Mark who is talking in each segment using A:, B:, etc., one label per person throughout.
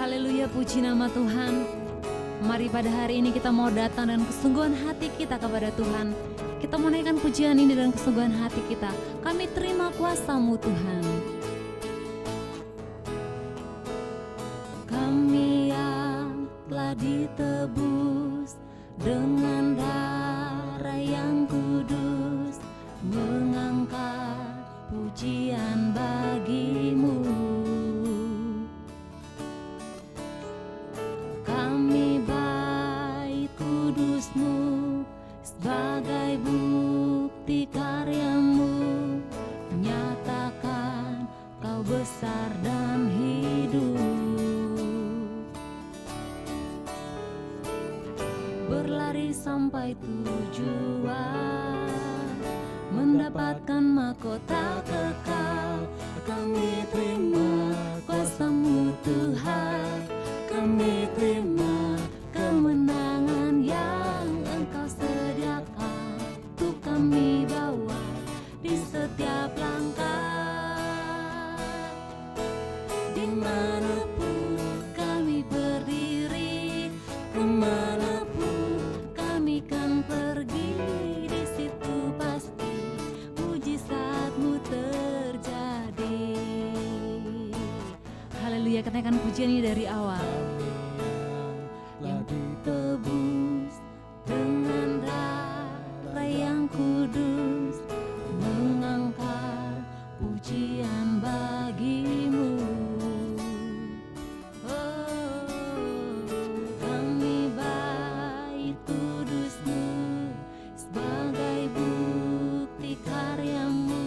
A: Haleluya, puji nama Tuhan. Mari pada hari ini kita mau datang dengan kesungguhan hati kita kepada Tuhan. Kita mau naikkan pujian ini dengan kesungguhan hati kita. Kami terima kuasa-Mu Tuhan. Kami yang telah ditebus dengan darah yang kudus, mengangkat pujian bagi-Mu. Kami bait kudus-Mu sebagai bukti karya-Mu, menyatakan Kau besar dan hidup. Berlari sampai tujuan, mendapatkan mahkota kekal. Kami terima kuasa-Mu Tuhan, kami terima kemenangan yang Engkau sediakan untuk kami bawa di setiap langkah. Dimanapun kami berdiri, kemanapun kami kan pergi, di situ pasti mujizat-Mu terjadi. Haleluya, kenaikan pujian ini dari awal. Yang ditebus dengan darah yang kudus, mengangkat pujian bagi-Mu. Oh, kami bait kudus-Mu sebagai bukti karya-Mu,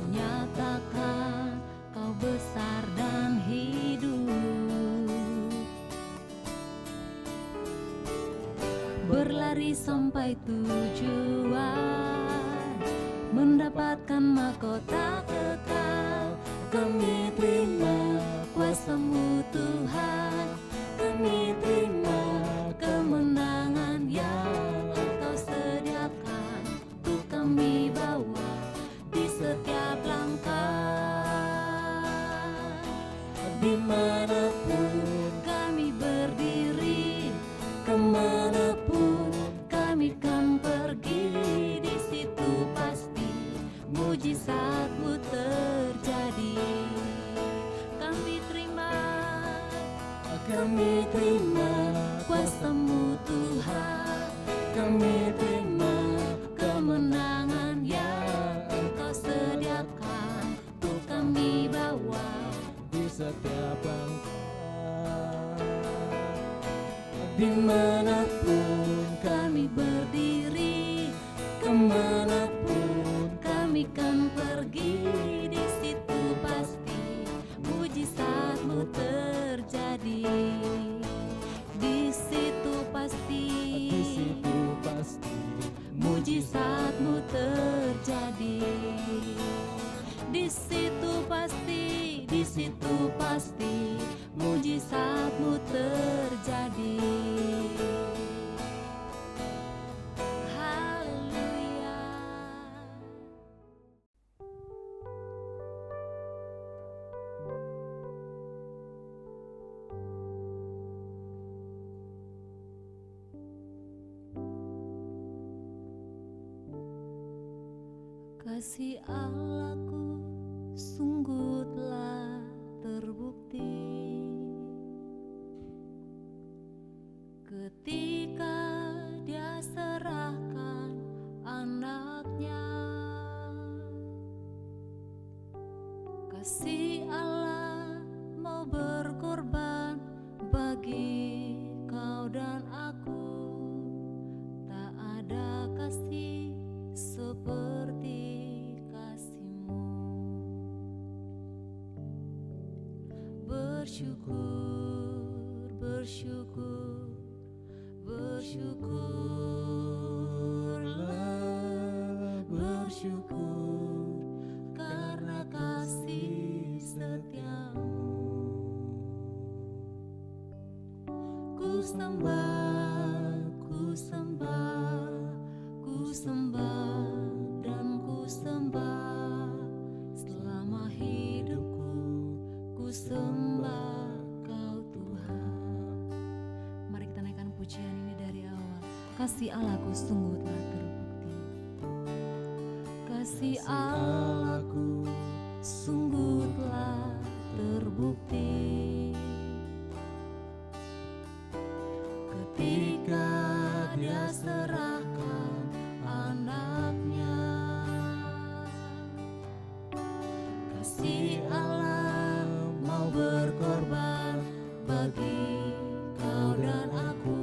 A: menyatakan Kau besar dan hidup. Berlari sampai tujuan, mendapatkan mahkota kekal. Kami terima kuasa-Mu Tuhan, kami terima kemenangan yang Engkau sediakan untuk kami bawa di setiap langkah. Dimanapun kami berdiri, kemanapun kami kan pergi, di situ pasti mujizat-Mu terjadi. Kami terima kuasa-Mu Tuhan, kami terima kemenangan yang Engkau sediakan untuk kami bawa di setiap langkah. Dimanapun kami berdiri, kemanapun kami kan pergi, di situ pasti mujizat-Mu terjadi. Di situ pasti mujizat-Mu terjadi. Di situ pasti mujizat-Mu terjadi. Haleluya. Kasih Allahku sungguh telah terbukti ketika Dia serahkan anaknya. Kasih Allah mau berkorban bagi kau dan aku. Tak ada kasih seperti kasih-Mu. Bersyukur, bersyukur, bersyukurlah, bersyukur karena kasih setia-Mu. Ku sembah, ku sembah, ku sembah dan ku sembah selama hidupku. Ku sembah Kau Tuhan. kasih Allahku sungguh telah terbukti. Kasih Allahku sungguh telah terbukti. Ketika Dia serahkan anaknya, kasih Allah mau berkorban bagi kau dan aku.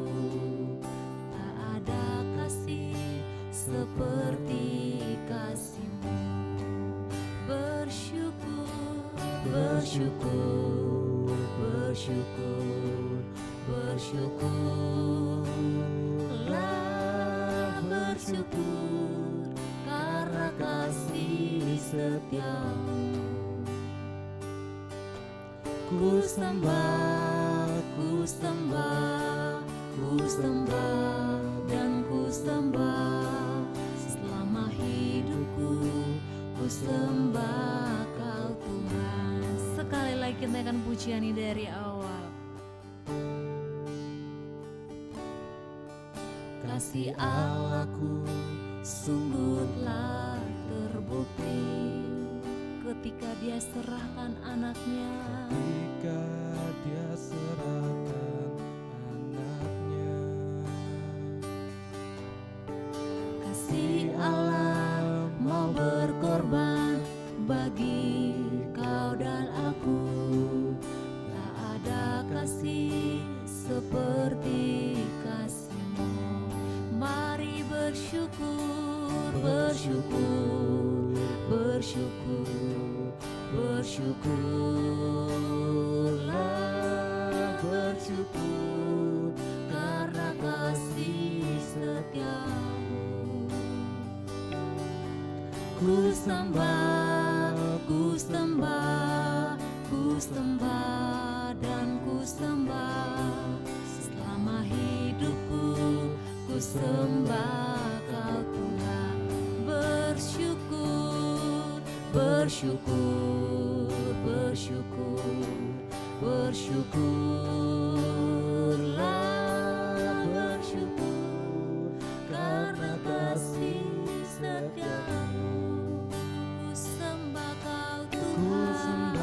A: Tak ada kasih seperti kasih-Mu. Bersyukur, bersyukur, bersyukur, bersyukurlah, bersyukur karena kasih setia-Mu. Ku sembah, ku sembah, ku sembah dan ku sembah. Selama hidupku ku sembah Kau Tuhan. Sekali lagi kita akan pujian ini dari awal. Kasih Allahku sungguh telah terbukti ketika Dia serahkan anaknya.
B: Ketika Dia serahkan anaknya,
A: kasih Allah mau berkorban bagi kau dan aku. Tak ada kasih seperti kasih-Mu. Mari bersyukur, bersyukur, bersyukur, bersyukurlah, bersyukur karena kasih setia-Mu. Ku sembah, ku sembah, ku sembah dan ku sembah. Selama hidupku ku sembah Kau Tuhan. Bersyukur, bersyukur, bersyukur, bersyukurlah, bersyukur karena kasih setia-Mu. Ku sembah Kau Tuhan.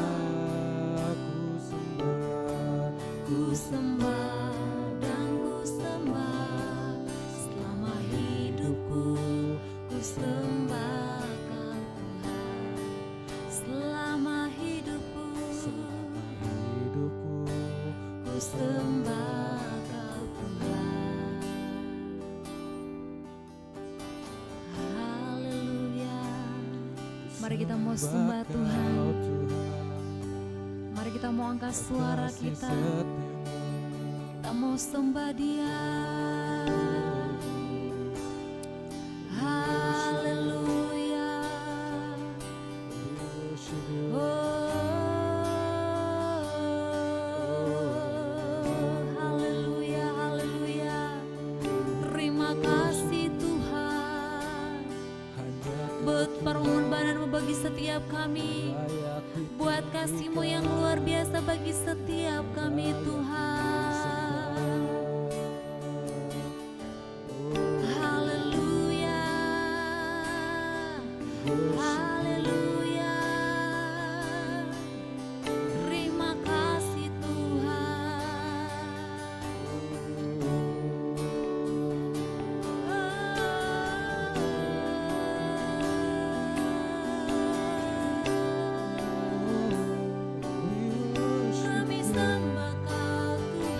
B: ku sembah,
A: Ku sembah dan ku sembah. Selama hidupku ku sembah Kau Tuhan. Selama hidupku
B: hidupku
A: ku sembah Kau Tuhan. Haleluya. Mari kita mau sembah Tuhan.
B: Kau Tuhan.
A: Mari kita mau angkat suara
B: Kasih
A: kita.
B: setiamu.
A: Kita mau sembah Dia. Haleluya. Haleluya, haleluya. Terima kasih Tuhan buat pengorbanan-Mu bagi setiap kami, buat kasih-Mu yang luar biasa bagi setiap kami Tuhan. Haleluya, haleluya. Terima kasih Tuhan. Kami sembah Kau Tuhan.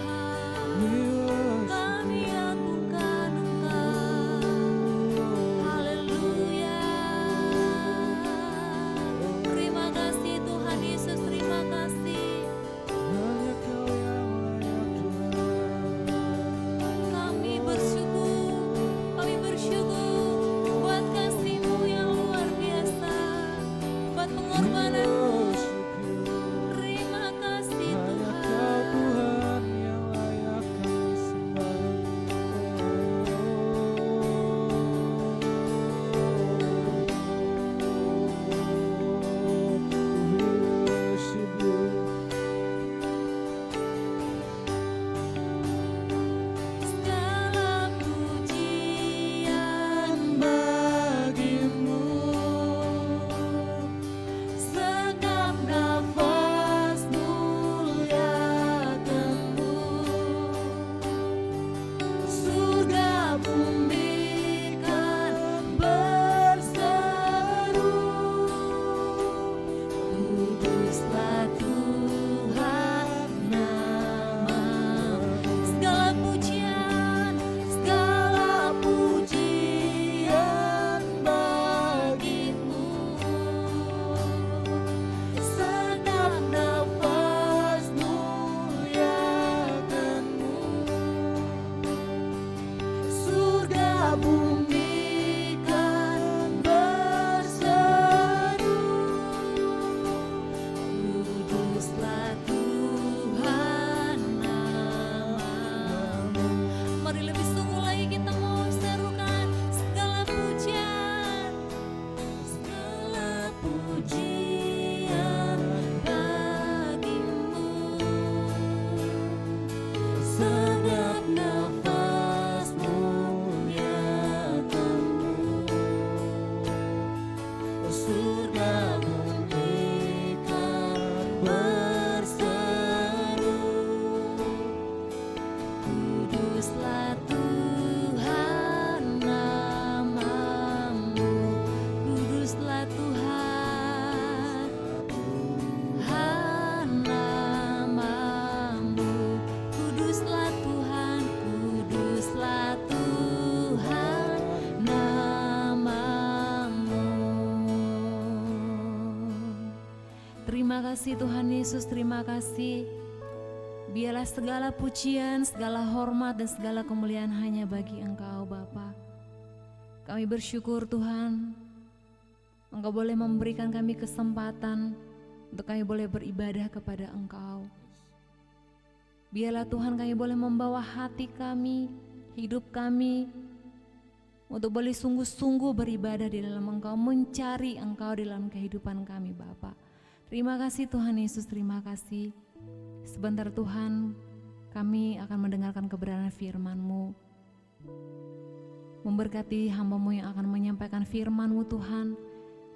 A: Terima kasih Tuhan Yesus, terima kasih. Biarlah segala pujian, segala hormat, dan segala kemuliaan hanya bagi Engkau Bapa. Kami bersyukur Tuhan, Engkau boleh memberikan kami kesempatan untuk kami boleh beribadah kepada Engkau. Biarlah Tuhan kami boleh membawa hati kami, hidup kami, untuk boleh sungguh-sungguh beribadah di dalam Engkau, mencari Engkau dalam kehidupan kami Bapa. Terima kasih Tuhan Yesus, terima kasih. Sebentar Tuhan, kami akan mendengarkan kebenaran firman-Mu. Memberkati hamba-Mu yang akan menyampaikan firman-Mu Tuhan.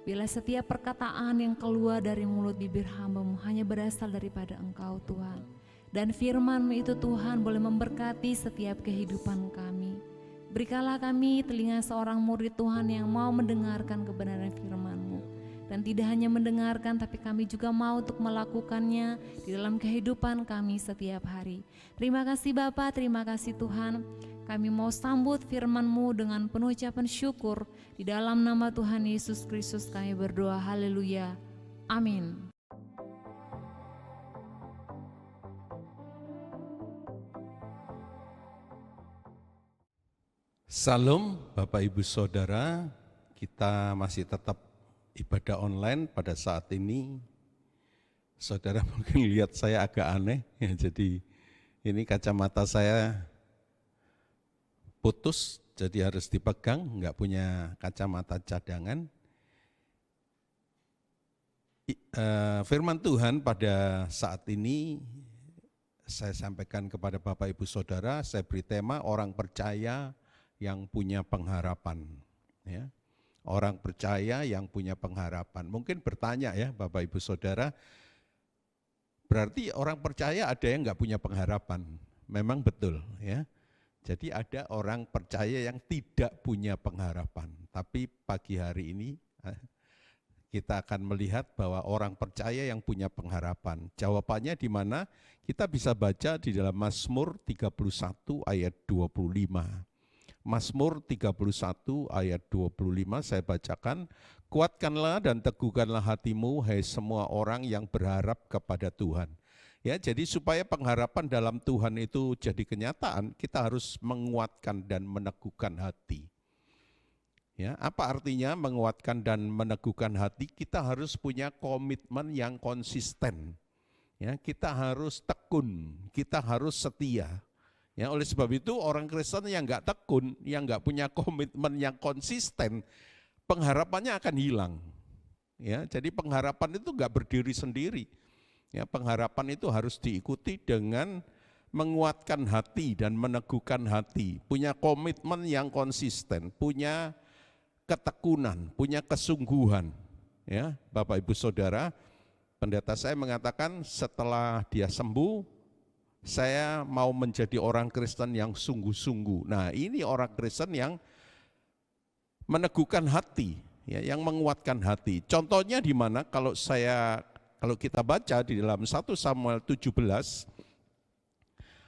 A: Bila setiap perkataan yang keluar dari mulut bibir hamba-Mu hanya berasal daripada Engkau Tuhan. Dan firman-Mu itu Tuhan boleh memberkati setiap kehidupan kami. Berikanlah kami telinga seorang murid Tuhan yang mau mendengarkan kebenaran firman-Mu. Dan tidak hanya mendengarkan, tapi kami juga mau untuk melakukannya di dalam kehidupan kami setiap hari. Terima kasih Bapa, terima kasih Tuhan. Kami mau sambut firman-Mu dengan penuh ucapan syukur. Di dalam nama Tuhan Yesus Kristus kami berdoa, haleluya, amin.
C: Salam Bapak Ibu Saudara, kita masih tetap ibadah online pada saat ini. Saudara mungkin lihat saya agak aneh, ya, jadi ini kacamata saya putus, jadi harus dipegang, nggak punya kacamata cadangan. Firman Tuhan pada saat ini saya sampaikan kepada Bapak Ibu Saudara, saya beri tema orang percaya yang punya pengharapan, ya. Orang percaya yang punya pengharapan. Mungkin bertanya ya Bapak Ibu Saudara, berarti orang percaya ada yang nggak punya pengharapan. Memang betul ya. Jadi ada orang percaya yang tidak punya pengharapan. Tapi pagi hari ini kita akan melihat bahwa orang percaya yang punya pengharapan. Jawabannya di mana? Kita bisa baca di dalam Mazmur 31 ayat 25. Mazmur 31 ayat 25 saya bacakan, kuatkanlah dan teguhkanlah hatimu, hai semua orang yang berharap kepada Tuhan. Ya, jadi supaya pengharapan dalam Tuhan itu jadi kenyataan, kita harus menguatkan dan meneguhkan hati. Ya, apa artinya menguatkan dan meneguhkan hati? Kita harus punya komitmen yang konsisten. Ya, kita harus tekun, kita harus setia. Ya, oleh sebab itu orang Kristen yang nggak tekun, yang nggak punya komitmen yang konsisten, pengharapannya akan hilang. Ya, jadi pengharapan itu nggak berdiri sendiri. Ya, pengharapan itu harus diikuti dengan menguatkan hati dan meneguhkan hati, punya komitmen yang konsisten, punya ketekunan, punya kesungguhan. Ya, Bapak Ibu Saudara, pendeta saya mengatakan setelah dia sembuh, saya mau menjadi orang Kristen yang sungguh-sungguh. Nah, ini orang Kristen yang meneguhkan hati, ya, yang menguatkan hati. Contohnya di mana? Kalau kita baca di dalam 1 Samuel 17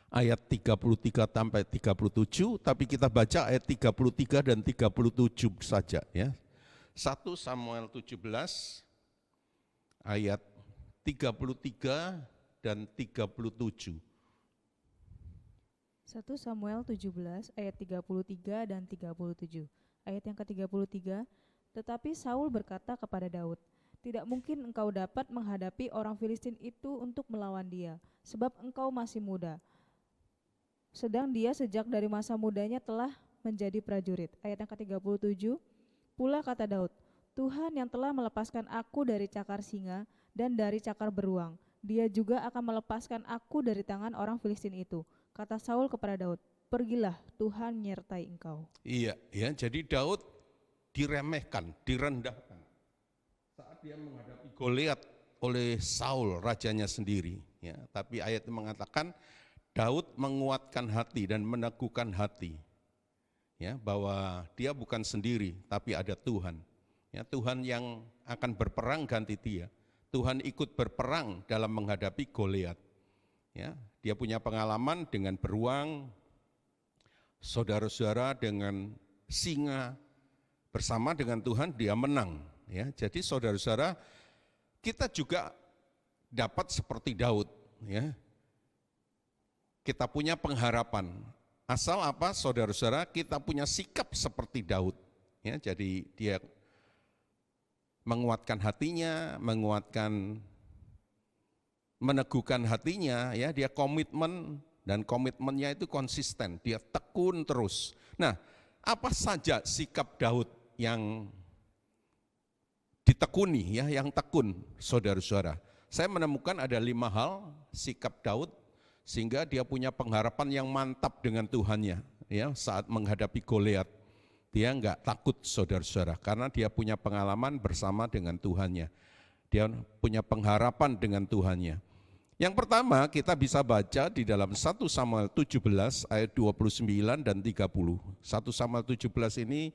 C: ayat 33 sampai 37, tapi kita baca ayat 33 dan 37 saja ya. 1 Samuel 17 ayat 33 dan 37.
D: 1 Samuel 17 ayat 33 dan 37. Ayat yang ke-33, tetapi Saul berkata kepada Daud, tidak mungkin engkau dapat menghadapi orang Filistin itu untuk melawan dia, sebab engkau masih muda. Sedang dia sejak dari masa mudanya telah menjadi prajurit. Ayat yang ke-37, pula kata Daud, Tuhan yang telah melepaskan aku dari cakar singa dan dari cakar beruang, dia juga akan melepaskan aku dari tangan orang Filistin itu. Kata Saul kepada Daud, pergilah, Tuhan menyertai engkau.
C: Iya, ya, jadi Daud diremehkan, direndahkan saat dia menghadapi Goliat oleh Saul, rajanya sendiri. Ya, tapi ayat itu mengatakan Daud menguatkan hati dan meneguhkan hati, ya, bahwa dia bukan sendiri, tapi ada Tuhan. Ya, Tuhan yang akan berperang ganti dia. Tuhan ikut berperang dalam menghadapi Goliat. Ya, dia punya pengalaman dengan beruang, saudara-saudara dengan singa, bersama dengan Tuhan dia menang. Ya, jadi saudara-saudara, kita juga dapat seperti Daud, ya. Kita punya pengharapan. Asal apa, saudara-saudara, kita punya sikap seperti Daud. Ya, jadi dia menguatkan hatinya, meneguhkan hatinya, ya, dia komitmen, dan komitmennya itu konsisten, dia tekun terus. Nah, apa saja sikap Daud yang ditekuni, ya, yang tekun, saudara-saudara? Saya menemukan ada 5 hal sikap Daud sehingga dia punya pengharapan yang mantap dengan Tuhannya, ya, saat menghadapi Goliat. Dia enggak takut, saudara-saudara, karena dia punya pengalaman bersama dengan Tuhannya. Dia punya pengharapan dengan Tuhannya. Yang pertama kita bisa baca di dalam 1 Samuel 17 ayat 29 dan 30. 1 Samuel 17 ini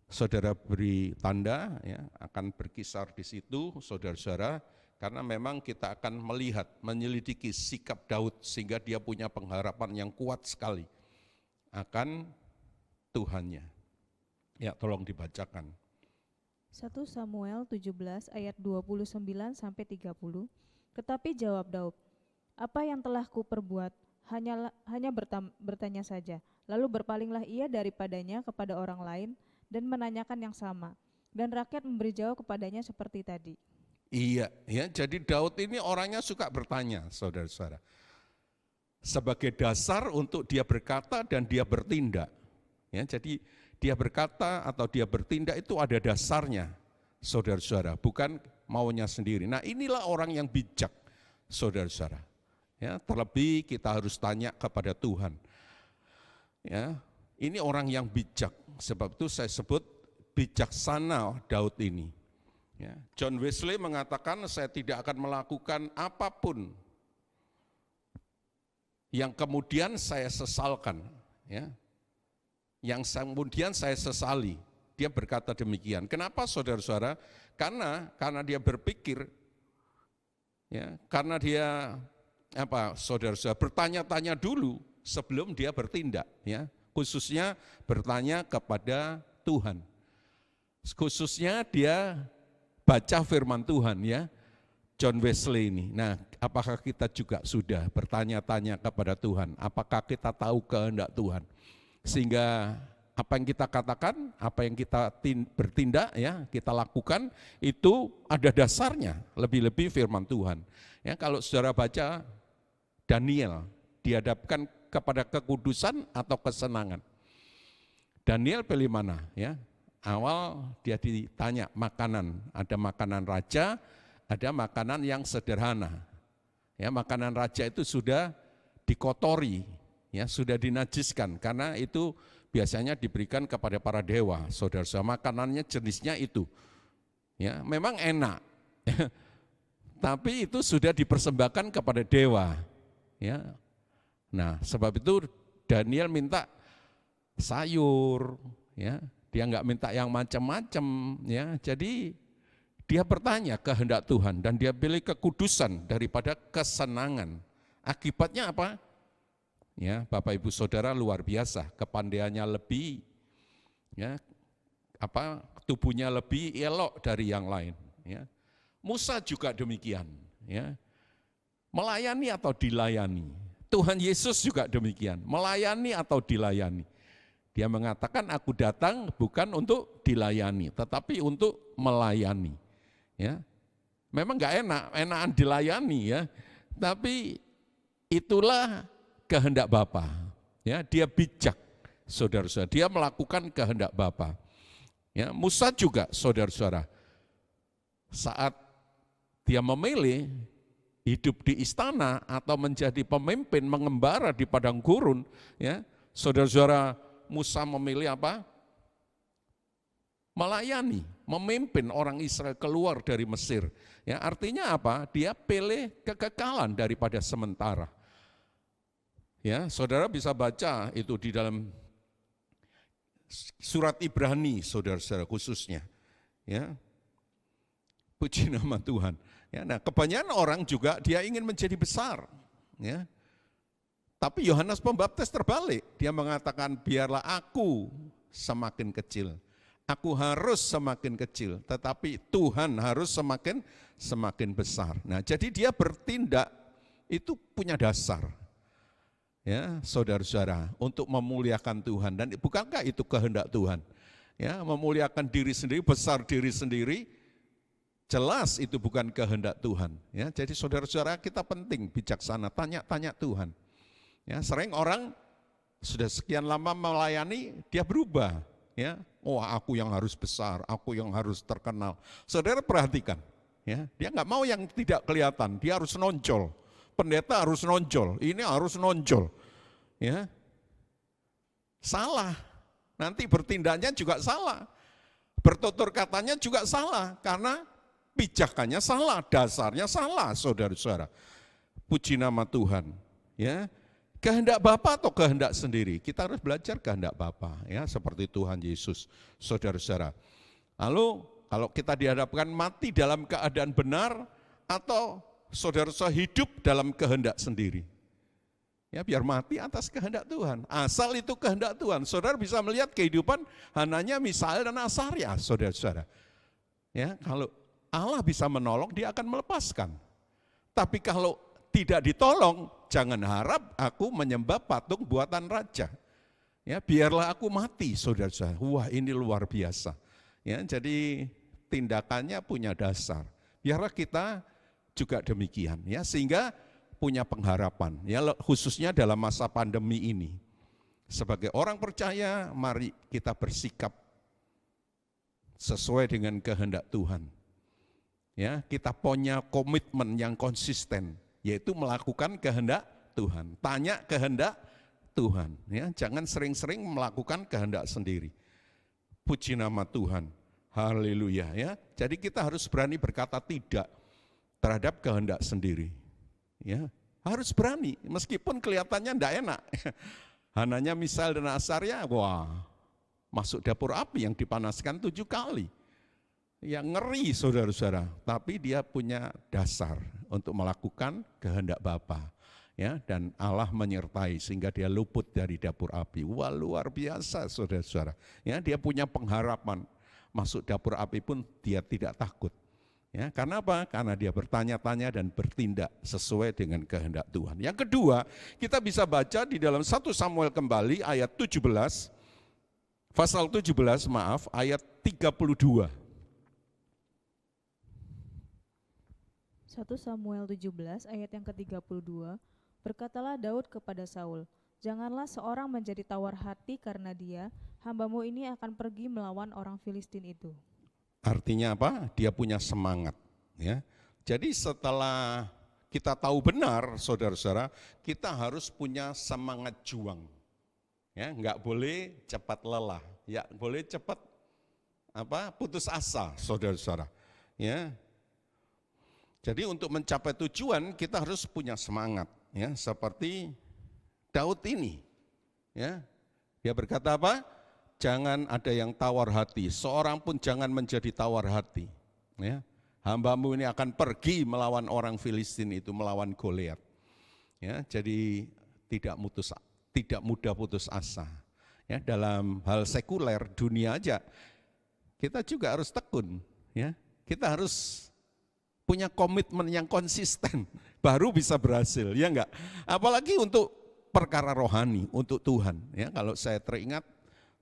C: saudara beri tanda, ya, akan berkisar di situ, saudara-saudara, karena memang kita akan melihat, menyelidiki sikap Daud sehingga dia punya pengharapan yang kuat sekali akan Tuhannya. Ya, tolong dibacakan.
D: 1 Samuel 17 ayat 29 sampai 30. Tetapi jawab Daud, "Apa yang telah kuperbuat? Hanya bertanya saja." Lalu berpalinglah ia daripadanya kepada orang lain dan menanyakan yang sama. Dan rakyat memberi jawab kepadanya seperti tadi.
C: Iya, ya, jadi Daud ini orangnya suka bertanya, saudara-saudara. Sebagai dasar untuk dia berkata dan dia bertindak. Ya, jadi dia berkata atau dia bertindak itu ada dasarnya, saudara-saudara, bukan maunya sendiri. Nah, inilah orang yang bijak, saudara-saudara. Ya, terlebih kita harus tanya kepada Tuhan. Ya, ini orang yang bijak, sebab itu saya sebut bijaksana Daud ini. Ya, John Wesley mengatakan, saya tidak akan melakukan apapun yang kemudian saya sesalkan, ya, yang kemudian saya sesali. Dia berkata demikian. Kenapa, saudara-saudara? Karena dia berpikir, ya, karena dia saudara-saudara, bertanya-tanya dulu sebelum dia bertindak, ya, khususnya bertanya kepada Tuhan. Khususnya dia baca firman Tuhan, ya, John Wesley ini. Nah, apakah kita juga sudah bertanya-tanya kepada Tuhan? Apakah kita tahu kehendak Tuhan? Sehingga apa yang kita katakan, apa yang kita bertindak, ya, kita lakukan itu ada dasarnya, lebih-lebih firman Tuhan. Ya, kalau saudara baca Daniel dihadapkan kepada kekudusan atau kesenangan. Daniel pilih mana, ya? Awal dia ditanya makanan, ada makanan raja, ada makanan yang sederhana. Ya, makanan raja itu sudah dikotori, ya, sudah dinajiskan, karena itu biasanya diberikan kepada para dewa, saudara-saudara. Makanannya jenisnya itu, ya, memang enak, tapi itu sudah dipersembahkan kepada dewa, ya. Nah, sebab itu Daniel minta sayur, ya. Dia enggak minta yang macam-macam, ya. Jadi dia bertanya kehendak Tuhan dan dia pilih kekudusan daripada kesenangan. Akibatnya apa? Ya, Bapak Ibu Saudara, luar biasa, kepandaiannya lebih, ya, tubuhnya lebih elok dari yang lain, ya. Musa juga demikian, ya. Melayani atau dilayani. Tuhan Yesus juga demikian, melayani atau dilayani. Dia mengatakan, aku datang bukan untuk dilayani, tetapi untuk melayani. Ya, memang enggak enakan dilayani, ya, tapi itulah kehendak Bapa. Ya, dia bijak, saudara-saudara. Dia melakukan kehendak Bapa. Ya, Musa juga, saudara-saudara, saat dia memilih hidup di istana atau menjadi pemimpin mengembara di padang gurun, ya, saudara-saudara, Musa memilih apa? Melayani, memimpin orang Israel keluar dari Mesir. Ya, artinya apa? Dia pilih kekekalan daripada sementara. Ya, saudara bisa baca itu di dalam surat Ibrani, saudara-saudara, khususnya. Ya, puji nama Tuhan. Ya, nah, kebanyakan orang juga dia ingin menjadi besar. Ya. Tapi Yohanes Pembaptis terbalik, dia mengatakan biarlah aku semakin kecil, aku harus semakin kecil, tetapi Tuhan harus semakin semakin besar. Nah, jadi dia bertindak itu punya dasar. Ya, saudara-saudara, untuk memuliakan Tuhan, dan bukankah itu kehendak Tuhan? Ya, memuliakan diri sendiri, besar diri sendiri, jelas itu bukan kehendak Tuhan. Ya, jadi saudara-saudara, kita penting bijaksana, tanya-tanya Tuhan. Ya, sering orang sudah sekian lama melayani, dia berubah. Ya, aku yang harus besar, aku yang harus terkenal. Saudara perhatikan, ya, dia nggak mau yang tidak kelihatan, dia harus nonjol. Pendeta harus nonjol, ini harus nonjol. Ya, salah. Nanti bertindaknya juga salah. Bertutur katanya juga salah, karena pijakannya salah, dasarnya salah, saudara-saudara. Puji nama Tuhan. Ya, kehendak Bapa atau kehendak sendiri? Kita harus belajar kehendak Bapa, ya, seperti Tuhan Yesus, saudara-saudara. Lalu kalau kita dihadapkan mati dalam keadaan benar atau saudara-saudara hidup dalam kehendak sendiri. Ya, biar mati atas kehendak Tuhan. Asal itu kehendak Tuhan. Saudara bisa melihat kehidupan Hananya, Misael dan Asaria, saudara-saudara. Ya, kalau Allah bisa menolong, dia akan melepaskan. Tapi kalau tidak ditolong, jangan harap aku menyembah patung buatan raja. Ya, biarlah aku mati, saudara-saudara. Wah, ini luar biasa. Ya, jadi tindakannya punya dasar. Biarlah kita juga demikian, ya, sehingga punya pengharapan, ya, khususnya dalam masa pandemi ini. Sebagai orang percaya, mari kita bersikap sesuai dengan kehendak Tuhan. Ya, kita punya komitmen yang konsisten, yaitu melakukan kehendak Tuhan. Tanya kehendak Tuhan, ya, jangan sering-sering melakukan kehendak sendiri. Puji nama Tuhan, haleluya, ya. Jadi kita harus berani berkata tidak terhadap kehendak sendiri. Ya, harus berani, meskipun kelihatannya tidak enak. Hananya, Misael dan Asaria, wah, masuk dapur api yang dipanaskan 7 kali. Yang ngeri, saudara-saudara, tapi dia punya dasar untuk melakukan kehendak Bapa. Ya, dan Allah menyertai sehingga dia luput dari dapur api. Wah, luar biasa, saudara-saudara. Ya, dia punya pengharapan, masuk dapur api pun dia tidak takut. Ya, karena apa? Karena dia bertanya-tanya dan bertindak sesuai dengan kehendak Tuhan. Yang kedua, kita bisa baca di dalam 1 Samuel kembali ayat 17, pasal 17, ayat 32.
D: 1 Samuel 17 ayat yang ke-32, berkatalah Daud kepada Saul, janganlah seorang menjadi tawar hati karena dia, hambamu ini akan pergi melawan orang Filistin itu.
C: Artinya apa? Dia punya semangat. Ya. Jadi setelah kita tahu benar, saudara-saudara, kita harus punya semangat juang. Ya, enggak boleh cepat lelah, ya boleh cepat putus asa, saudara-saudara. Ya. Jadi untuk mencapai tujuan kita harus punya semangat, ya, seperti Daud ini. Ya. Dia berkata apa? Jangan ada yang tawar hati, seorang pun jangan menjadi tawar hati. Ya. Hambamu ini akan pergi melawan orang Filistin itu, melawan Goliat. Ya, jadi tidak mudah putus asa. Ya, dalam hal sekuler dunia aja kita juga harus tekun. Ya. Kita harus punya komitmen yang konsisten, baru bisa berhasil, ya enggak? Apalagi untuk perkara rohani, untuk Tuhan. Ya, kalau saya teringat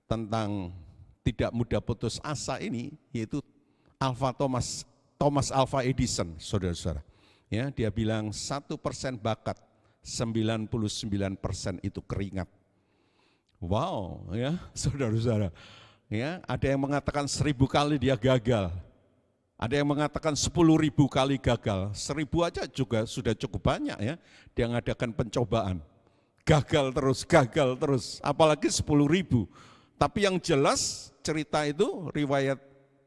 C: tentang tidak mudah putus asa ini, yaitu Thomas Alva Edison, saudara-saudara. Ya, dia bilang 1% bakat, 99% itu keringat. Wow, ya, saudara-saudara. Ya, ada yang mengatakan 1000 kali dia gagal. Ada yang mengatakan 10.000 kali gagal. 1000 aja juga sudah cukup banyak, ya. Dia mengadakan pencobaan. Gagal terus. Apalagi 10.000. Tapi yang jelas cerita itu riwayat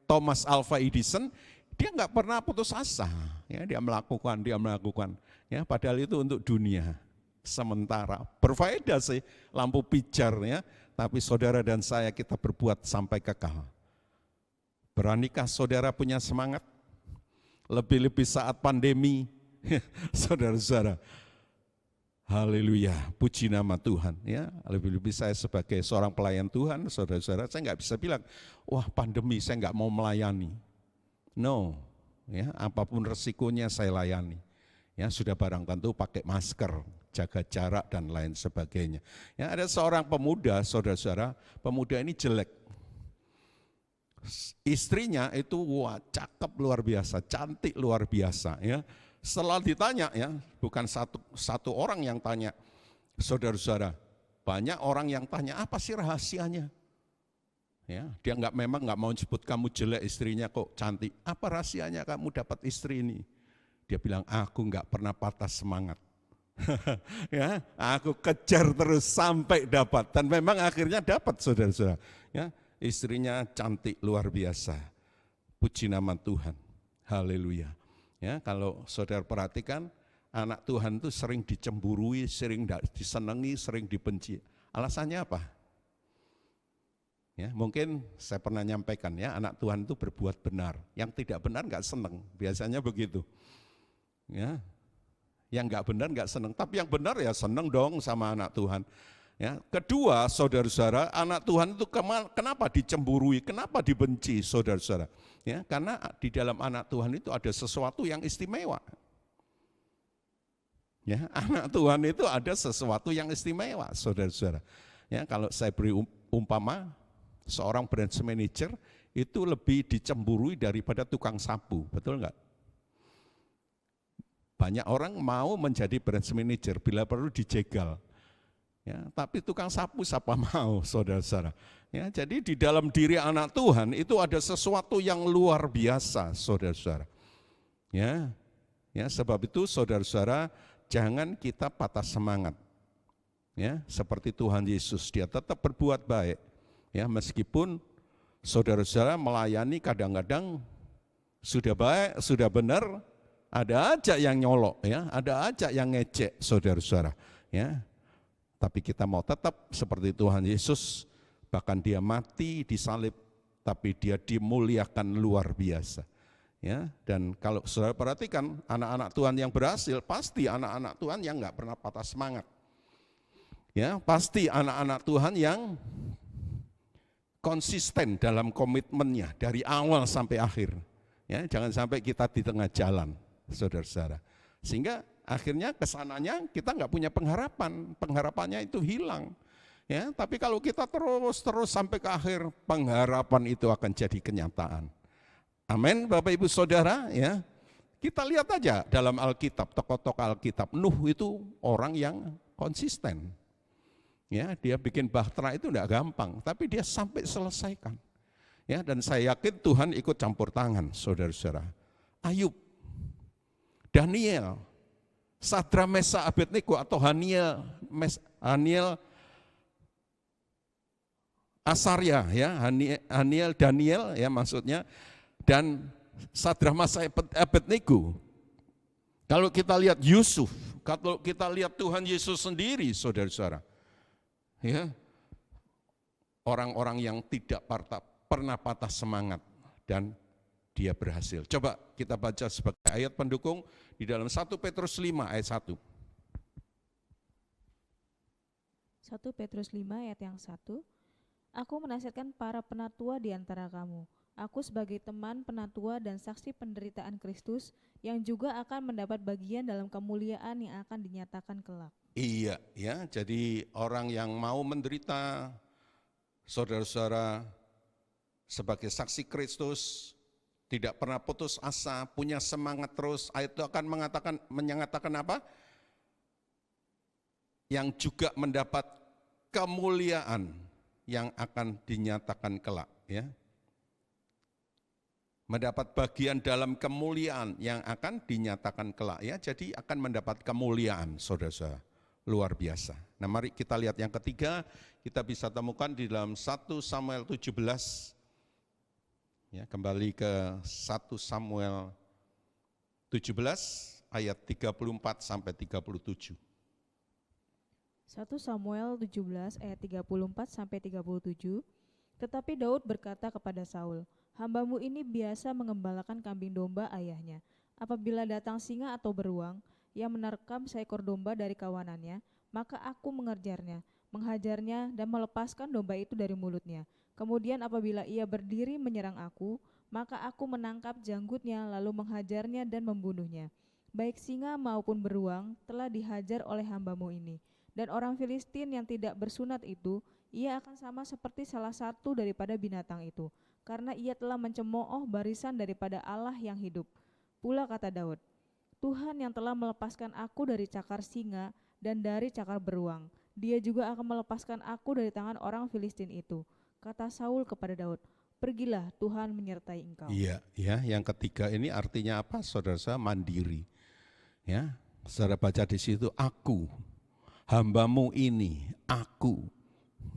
C: Thomas Alva Edison, dia nggak pernah putus asa. Ya, dia melakukan. Ya, padahal itu untuk dunia sementara. Berfaedah sih lampu pijar, ya. Tapi saudara dan saya kita berbuat sampai kekal. Beranikah saudara punya semangat? Lebih-lebih saat pandemi, saudara-saudara. Haleluya, puji nama Tuhan. Ya, lebih-lebih saya sebagai seorang pelayan Tuhan, saudara-saudara, saya nggak bisa bilang, wah pandemi saya nggak mau melayani. No, ya, apapun resikonya saya layani. Ya, sudah barang tentu pakai masker, jaga jarak dan lain sebagainya. Ya, ada seorang pemuda, saudara-saudara, pemuda ini jelek. Istrinya itu wah, cakep luar biasa, cantik luar biasa, ya. Setelah ditanya, ya, bukan satu orang yang tanya, saudara-saudara, banyak orang yang tanya apa sih rahasianya? Ya, dia memang nggak mau sebut kamu jelek, istrinya kok cantik. Apa rahasianya kamu dapat istri ini? Dia bilang, aku nggak pernah patah semangat. Ya, aku kejar terus sampai dapat, dan memang akhirnya dapat, saudara-saudara. Ya, istrinya cantik luar biasa. Puji nama Tuhan. Haleluya. Ya, kalau saudara perhatikan, anak Tuhan itu sering dicemburui, sering disenangi, sering dibenci. Alasannya apa? Ya, mungkin saya pernah nyampaikan, ya, anak Tuhan itu berbuat benar. Yang tidak benar nggak senang, biasanya begitu. Ya, yang nggak benar nggak senang, tapi yang benar ya senang dong sama anak Tuhan. Ya, kedua, saudara-saudara, anak Tuhan itu kenapa dicemburui, kenapa dibenci, saudara-saudara? Ya, karena di dalam anak Tuhan itu ada sesuatu yang istimewa. Ya, anak Tuhan itu ada sesuatu yang istimewa, saudara-saudara. Ya, kalau saya beri umpama, seorang branch manager itu lebih dicemburui daripada tukang sapu, betul enggak? Banyak orang mau menjadi branch manager bila perlu dijegal. Ya, tapi tukang sapu siapa mau, saudara-saudara. Ya, jadi di dalam diri anak Tuhan itu ada sesuatu yang luar biasa, saudara-saudara. Ya, sebab itu saudara-saudara jangan kita patah semangat. Ya, seperti Tuhan Yesus, dia tetap berbuat baik. Ya, meskipun saudara-saudara melayani kadang-kadang sudah baik, sudah benar, ada aja yang nyolok, ya, ada aja yang ngecek, saudara-saudara. Ya, tapi kita mau tetap seperti Tuhan Yesus, bahkan dia mati disalib, tapi dia dimuliakan luar biasa. Ya, dan kalau saudara perhatikan anak-anak Tuhan yang berhasil, pasti anak-anak Tuhan yang nggak pernah patah semangat. Ya, pasti anak-anak Tuhan yang konsisten dalam komitmennya dari awal sampai akhir. Ya, jangan sampai kita di tengah jalan, saudara-saudara. Sehingga akhirnya kesananya kita nggak punya pengharapan, pengharapannya itu hilang. Ya, tapi kalau kita terus sampai ke akhir, pengharapan itu akan jadi kenyataan. Amin, Bapak Ibu Saudara, ya. Kita lihat aja dalam Alkitab, tokoh-tokoh Alkitab, Nuh itu orang yang konsisten. Ya, dia bikin bahtera itu enggak gampang, tapi dia sampai selesaikan. Ya, dan saya yakin Tuhan ikut campur tangan, saudara-saudara. Ayub, Daniel, Sadra, Mesa, Abednego atau Haniel, Asarya, ya, Haniel, Daniel, ya maksudnya, dan Sadra, Mesa, Abednego. Kalau kita lihat Yusuf, kalau kita lihat Tuhan Yesus sendiri, saudara-saudara, ya, orang-orang yang tidak pernah patah semangat dan dia berhasil. Coba kita baca sebagai ayat pendukung di dalam 1 Petrus 5 ayat 1.
D: 1 Petrus 5 ayat yang 1. Aku menasihatkan para penatua di antara kamu. Aku sebagai teman penatua dan saksi penderitaan Kristus yang juga akan mendapat bagian dalam kemuliaan yang akan dinyatakan kelak.
C: Iya, ya. Jadi orang yang mau menderita, saudara-saudara, sebagai saksi Kristus, tidak pernah putus asa, punya semangat terus, ayat itu akan menyatakan apa? Yang juga mendapat kemuliaan yang akan dinyatakan kelak, ya. Mendapat bagian dalam kemuliaan yang akan dinyatakan kelak, ya. Jadi akan mendapat kemuliaan, saudara-saudara, luar biasa. Nah, mari kita lihat yang ketiga, kita bisa temukan di dalam 1 Samuel 17. Ya, kembali ke 1 Samuel 17 ayat 34 sampai 37.
D: 1 Samuel 17 ayat 34 sampai 37. Tetapi Daud berkata kepada Saul, "Hambamu ini biasa mengembalakan kambing domba ayahnya. Apabila datang singa atau beruang yang menerkam seekor domba dari kawanannya, maka aku mengejarnya, menghajarnya dan melepaskan domba itu dari mulutnya. Kemudian apabila ia berdiri menyerang aku, Maka aku menangkap janggutnya lalu menghajarnya dan membunuhnya. Baik singa maupun beruang telah dihajar oleh hambamu ini. Dan orang Filistin yang tidak bersunat itu, ia akan sama seperti salah satu daripada binatang itu, karena ia telah mencemooh barisan daripada Allah yang hidup. Pula kata Daud, Tuhan yang telah melepaskan aku dari cakar singa dan dari cakar beruang, Dia juga akan melepaskan aku dari tangan orang Filistin itu. Kata Saul kepada Daud, pergilah, Tuhan menyertai engkau.
C: Iya, ya, yang ketiga ini artinya apa? Saudara saya mandiri. Ya, saudara baca di situ, aku, hambamu ini, aku.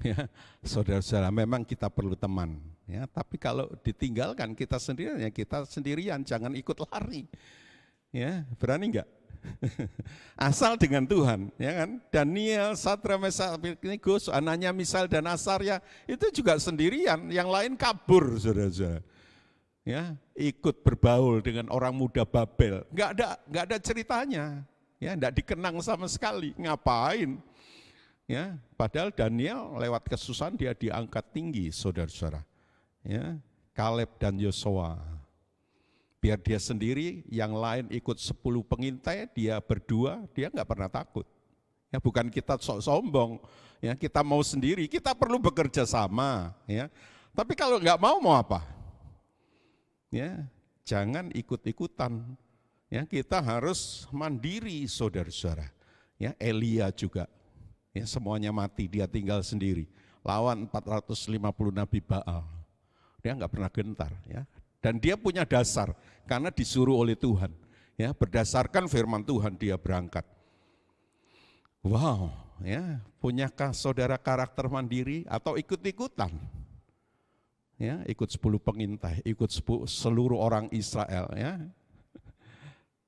C: Ya, saudara-saudara, memang kita perlu teman. Ya, tapi kalau ditinggalkan kita sendirian, jangan ikut lari. Ya, berani enggak? Asal dengan Tuhan, ya kan? Daniel, Sadra, Mesak, Abednego, anaknya Misal dan Asarya itu juga sendirian, yang lain kabur, saudara-saudara. Ya, ikut berbaul dengan orang muda Babel, nggak ada ceritanya, ya, nggak dikenang sama sekali, ngapain? Ya, padahal Daniel lewat kesusahan dia diangkat tinggi, saudara-saudara. Ya, Kaleb dan Yosua. Biar dia sendiri, yang lain ikut 10 pengintai, dia berdua, dia nggak pernah takut. Ya, bukan kita sok sombong, ya, kita mau sendiri, kita perlu bekerja sama. Ya. Tapi kalau nggak mau apa? Ya, jangan ikut-ikutan. Ya, kita harus mandiri, saudara-saudara. Ya, Elia juga, ya, semuanya mati, dia tinggal sendiri. Lawan 450 Nabi Baal, dia nggak pernah gentar. Ya. Dan dia punya dasar, karena disuruh oleh Tuhan. Ya, berdasarkan firman Tuhan dia berangkat. Wow, ya, punyakah saudara karakter mandiri atau ikut-ikutan? Ya, ikut 10 pengintai, ikut seluruh orang Israel. Ya.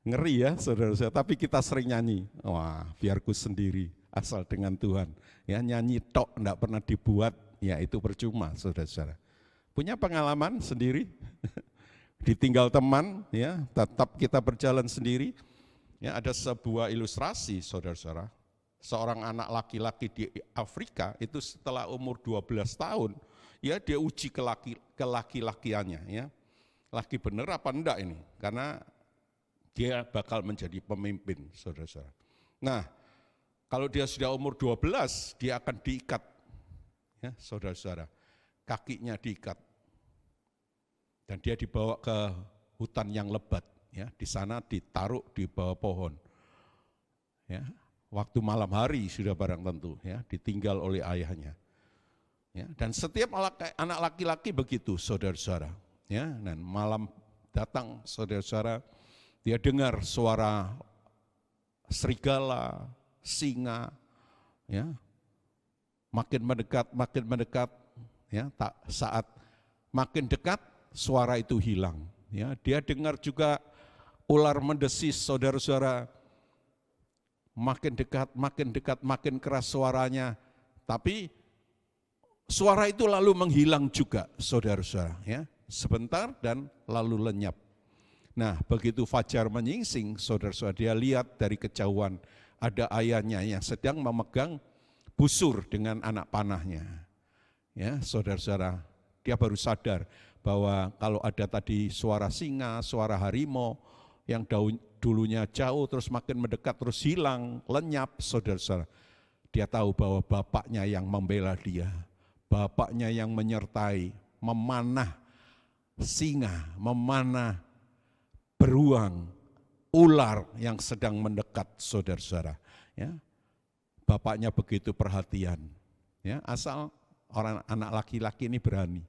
C: Ngeri ya saudara-saudara, tapi kita sering nyanyi, wah biarku sendiri, asal dengan Tuhan. Ya, nyanyi tok, enggak pernah dibuat, ya itu percuma saudara-saudara. Punya pengalaman sendiri? Ditinggal teman, ya, tetap kita berjalan sendiri. Ya, ada sebuah ilustrasi, saudara-saudara. Seorang anak laki-laki di Afrika itu setelah umur 12 tahun, ya dia uji kelaki-lakiannya, ya. Laki bener apa enggak ini? Karena dia bakal menjadi pemimpin, saudara-saudara. Nah, kalau dia sudah umur 12, dia akan diikat, ya, saudara-saudara. Kakinya diikat. Dan dia dibawa ke hutan yang lebat, ya, di sana ditaruh di bawah pohon. Ya, waktu malam hari sudah barang tentu, ya, ditinggal oleh ayahnya. Ya, dan setiap anak laki-laki begitu, saudara-saudara. Ya, dan malam datang, saudara-saudara, dia dengar suara serigala, singa, ya, makin mendekat, ya, saat makin dekat, suara itu hilang. Ya, dia dengar juga ular mendesis, saudara-saudara. Makin dekat, makin keras suaranya. Tapi suara itu lalu menghilang juga, saudara-saudara. Ya, sebentar dan lalu lenyap. Nah, begitu fajar menyingsing, saudara-saudara, dia lihat dari kejauhan ada ayahnya yang sedang memegang busur dengan anak panahnya. Ya, saudara-saudara, dia baru sadar bahwa kalau ada tadi suara singa, suara harimau yang dulunya jauh terus makin mendekat terus hilang, lenyap, saudara-saudara. Dia tahu bahwa bapaknya yang membela dia, bapaknya yang menyertai, memanah singa, memanah beruang, ular yang sedang mendekat, saudara-saudara. Ya, bapaknya begitu perhatian. Ya, asal orang anak laki-laki ini berani.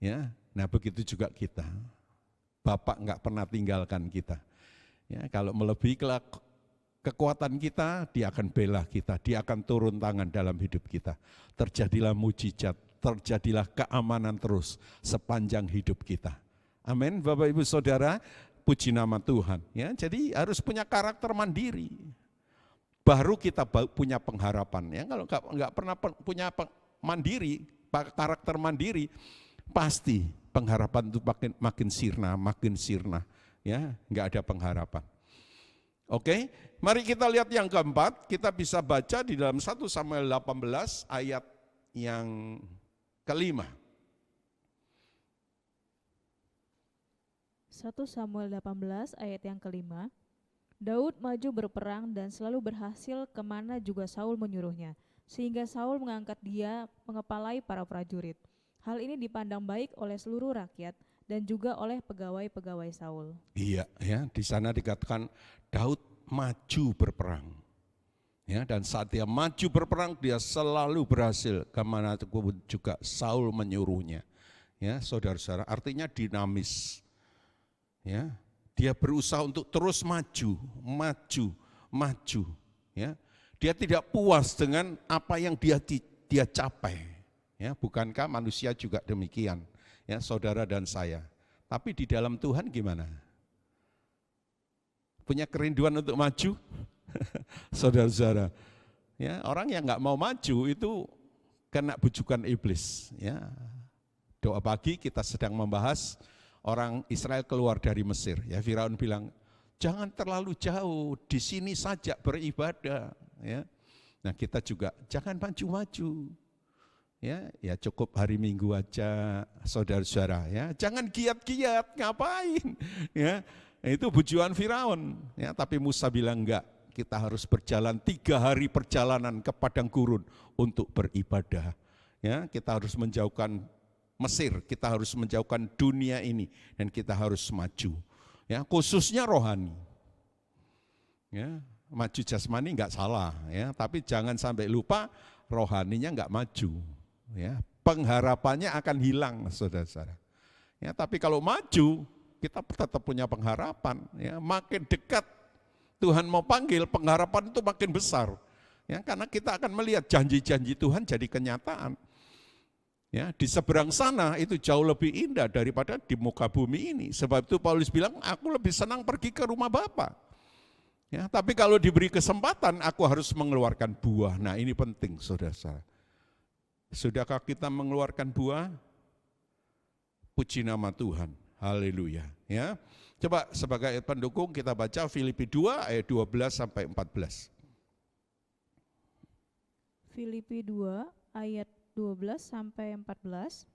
C: Ya, nah begitu juga kita. Bapak enggak pernah tinggalkan kita. Ya, kalau melebihi kekuatan kita, dia akan bela kita, dia akan turun tangan dalam hidup kita. Terjadilah mujizat, terjadilah keamanan terus sepanjang hidup kita. Amin, Bapak Ibu Saudara, puji nama Tuhan. Ya, jadi harus punya karakter mandiri. Baru kita punya pengharapan. Ya, kalau enggak pernah punya mandiri, karakter mandiri, pasti pengharapan itu makin sirna, ya, enggak ada pengharapan. Oke, mari kita lihat yang keempat, kita bisa baca di dalam 1 Samuel 18 ayat yang kelima.
D: 1 Samuel 18 ayat yang kelima, Daud maju berperang dan selalu berhasil kemana juga Saul menyuruhnya, sehingga Saul mengangkat dia mengepalai para prajurit. Hal ini dipandang baik oleh seluruh rakyat dan juga oleh pegawai-pegawai Saul.
C: Iya, ya, di sana dikatakan Daud maju berperang. Ya, dan saat dia maju berperang, dia selalu berhasil kemana juga Saul menyuruhnya. Ya, saudara-saudara, artinya dinamis. Ya, dia berusaha untuk terus maju. Ya, dia tidak puas dengan apa yang dia capai. Ya, bukankah manusia juga demikian? Ya, saudara dan saya. Tapi di dalam Tuhan gimana? Punya kerinduan untuk maju? Saudara-saudara, ya, orang yang nggak mau maju itu kena bujukan iblis. Ya, doa pagi kita sedang membahas orang Israel keluar dari Mesir. Ya, Firaun bilang, jangan terlalu jauh, di sini saja beribadah. Ya, nah kita juga jangan maju-maju. Ya cukup hari Minggu aja, saudara-saudara. Ya, jangan giat-giat, ngapain? Ya, itu bujuan Firaun. Ya, tapi Musa bilang enggak. Kita harus berjalan 3 hari perjalanan ke padang gurun untuk beribadah. Ya, kita harus menjauhkan Mesir, kita harus menjauhkan dunia ini, dan kita harus maju. Ya, khususnya rohani. Ya, maju jasmani enggak salah, ya, tapi jangan sampai lupa rohaninya enggak maju. Ya, pengharapannya akan hilang, saudara-saudara. Ya, tapi kalau maju, kita tetap punya pengharapan. Ya, makin dekat Tuhan mau panggil, pengharapan itu makin besar. Ya, karena kita akan melihat janji-janji Tuhan jadi kenyataan. Ya, di seberang sana itu jauh lebih indah daripada di muka bumi ini. Sebab itu Paulus bilang, aku lebih senang pergi ke rumah Bapa. Ya, tapi kalau diberi kesempatan, aku harus mengeluarkan buah. Nah, ini penting, saudara-saudara. Sudahkah kita mengeluarkan buah? Puji nama Tuhan. Haleluya. Ya. Coba sebagai pendukung kita baca Filipi 2 ayat 12 sampai 14.
D: Filipi 2 ayat 12 sampai 14.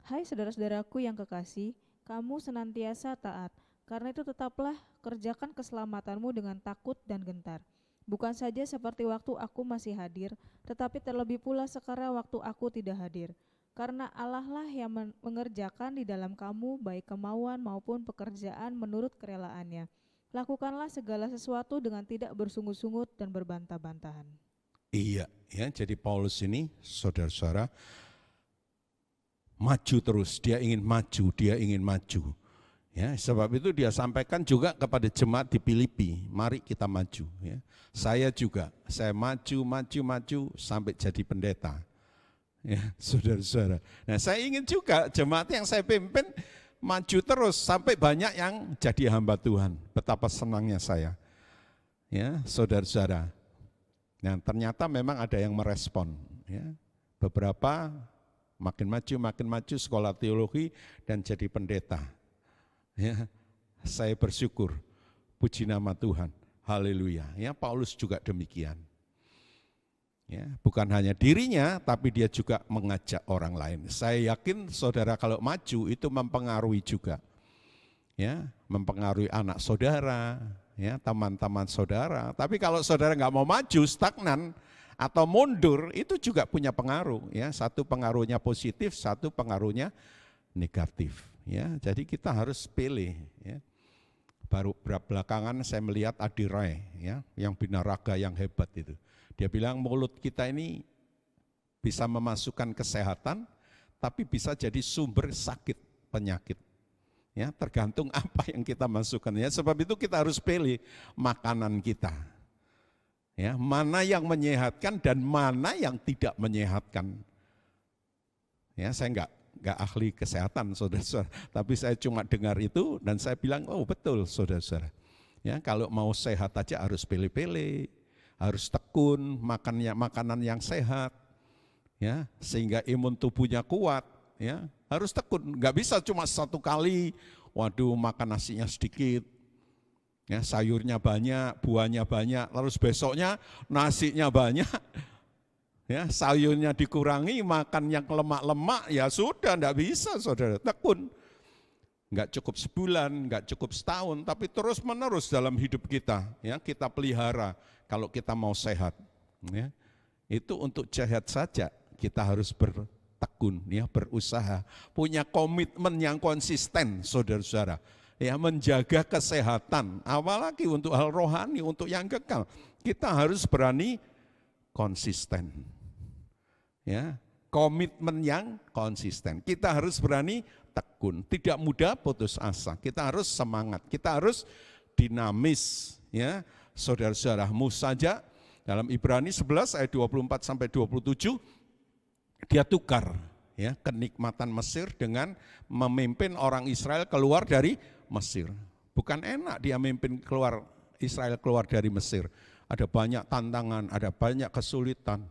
D: Hai saudara-saudaraku yang kekasih, kamu senantiasa taat. Karena itu tetaplah kerjakan keselamatanmu dengan takut dan gentar. Bukan saja seperti waktu aku masih hadir, tetapi terlebih pula sekarang waktu aku tidak hadir. Karena Allah lah yang mengerjakan di dalam kamu baik kemauan maupun pekerjaan menurut kerelaannya. Lakukanlah segala sesuatu dengan tidak bersungut-sungut dan berbantah-bantahan.
C: Iya, ya, jadi Paulus ini, saudara-saudara, maju terus, dia ingin maju. Ya, sebab itu dia sampaikan juga kepada jemaat di Filipi, mari kita maju. Ya. Saya juga, saya maju sampai jadi pendeta. Ya, saudara-saudara. Nah, saya ingin juga jemaat yang saya pimpin maju terus sampai banyak yang jadi hamba Tuhan. Betapa senangnya saya. Ya, saudara-saudara. Nah, ternyata memang ada yang merespon. Ya. Beberapa makin maju sekolah teologi dan jadi pendeta. Ya, saya bersyukur, puji nama Tuhan, haleluya. Ya, Paulus juga demikian. Ya, bukan hanya dirinya, tapi dia juga mengajak orang lain. Saya yakin saudara kalau maju itu mempengaruhi juga. Ya, mempengaruhi anak saudara, ya, teman-teman saudara. Tapi kalau saudara nggak mau maju, stagnan atau mundur, itu juga punya pengaruh. Ya, satu pengaruhnya positif, satu pengaruhnya negatif. Ya, jadi kita harus pilih. Ya. Baru belakangan saya melihat Adi Rai, ya, yang binaraga yang hebat itu. Dia bilang mulut kita ini bisa memasukkan kesehatan, tapi bisa jadi sumber sakit, penyakit. Ya, tergantung apa yang kita masukkan. Ya, sebab itu kita harus pilih makanan kita. Ya, mana yang menyehatkan dan mana yang tidak menyehatkan. Ya, saya enggak ahli kesehatan, saudara-saudara, tapi saya cuma dengar itu dan saya bilang, oh betul, saudara-saudara. Ya, kalau mau sehat aja harus pilih-pilih, harus tekun, makannya makanan yang sehat, ya, sehingga imun tubuhnya kuat. Ya, harus tekun, nggak bisa cuma satu kali, waduh makan nasinya sedikit, ya, sayurnya banyak, buahnya banyak, terus besoknya nasinya banyak. Ya, sayurnya dikurangi, makan yang lemak-lemak, ya sudah, enggak bisa, saudara, tekun. Enggak cukup sebulan, enggak cukup setahun, tapi terus menerus dalam hidup kita, ya kita pelihara kalau kita mau sehat. Ya. Itu untuk sehat saja kita harus bertekun, ya berusaha, punya komitmen yang konsisten, saudara-saudara. Ya menjaga kesehatan, apalagi untuk hal rohani, untuk yang kekal, kita harus berani konsisten. Ya, komitmen yang konsisten. Kita harus berani tekun, tidak mudah putus asa. Kita harus semangat, kita harus dinamis, ya. Saudara-saudaramu saja dalam Ibrani 11 ayat 24 sampai 27 dia tukar, ya, kenikmatan Mesir dengan memimpin orang Israel keluar dari Mesir. Bukan enak dia memimpin Israel keluar dari Mesir. Ada banyak tantangan, ada banyak kesulitan.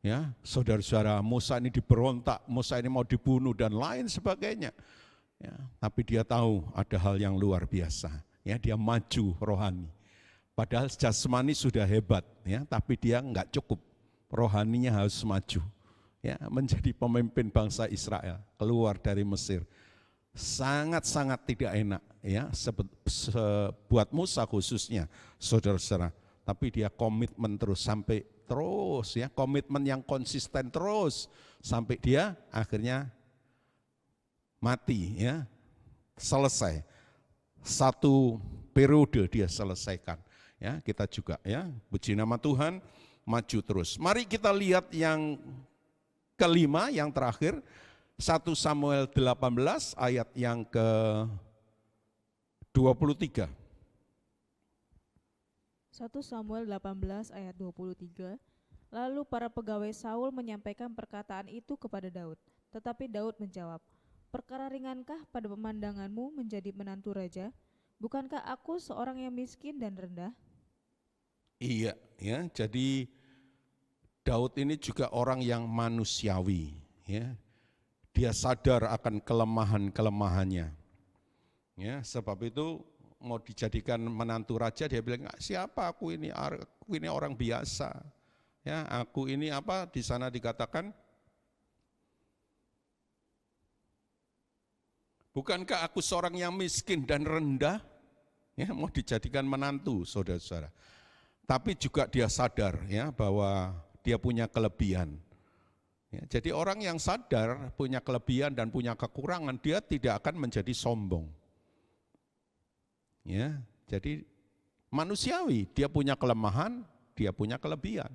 C: Ya, saudara-saudara, Musa ini diberontak, Musa ini mau dibunuh dan lain sebagainya. Ya, tapi dia tahu ada hal yang luar biasa. Ya, dia maju rohani. Padahal jasmani sudah hebat, ya, tapi dia enggak cukup. Rohaninya harus maju. Ya, menjadi pemimpin bangsa Israel keluar dari Mesir. Sangat-sangat tidak enak, ya, buat Musa khususnya, saudara-saudara. Tapi dia komitmen terus sampai terus, ya, komitmen yang konsisten terus sampai dia akhirnya mati, ya, selesai. Satu periode dia selesaikan, ya. Kita juga, ya, puji nama Tuhan, maju terus. Mari kita lihat yang kelima, yang terakhir. 1 Samuel 18 ayat yang ke-23.
D: 1 Samuel 18 ayat 23. Lalu para pegawai Saul menyampaikan perkataan itu kepada Daud. Tetapi Daud menjawab, "Perkara ringankah pada pemandanganmu menjadi menantu raja? Bukankah aku seorang yang miskin dan rendah?"
C: Iya, ya. Jadi Daud ini juga orang yang manusiawi, ya. Dia sadar akan kelemahan-kelemahannya. Ya, sebab itu mau dijadikan menantu raja, dia bilang, siapa aku ini orang biasa. Ya, aku ini apa di sana dikatakan, bukankah aku seorang yang miskin dan rendah? Ya, mau dijadikan menantu, saudara-saudara. Tapi juga dia sadar, ya, bahwa dia punya kelebihan. Ya, jadi orang yang sadar punya kelebihan dan punya kekurangan, dia tidak akan menjadi sombong. Ya, jadi manusiawi, dia punya kelemahan, dia punya kelebihan.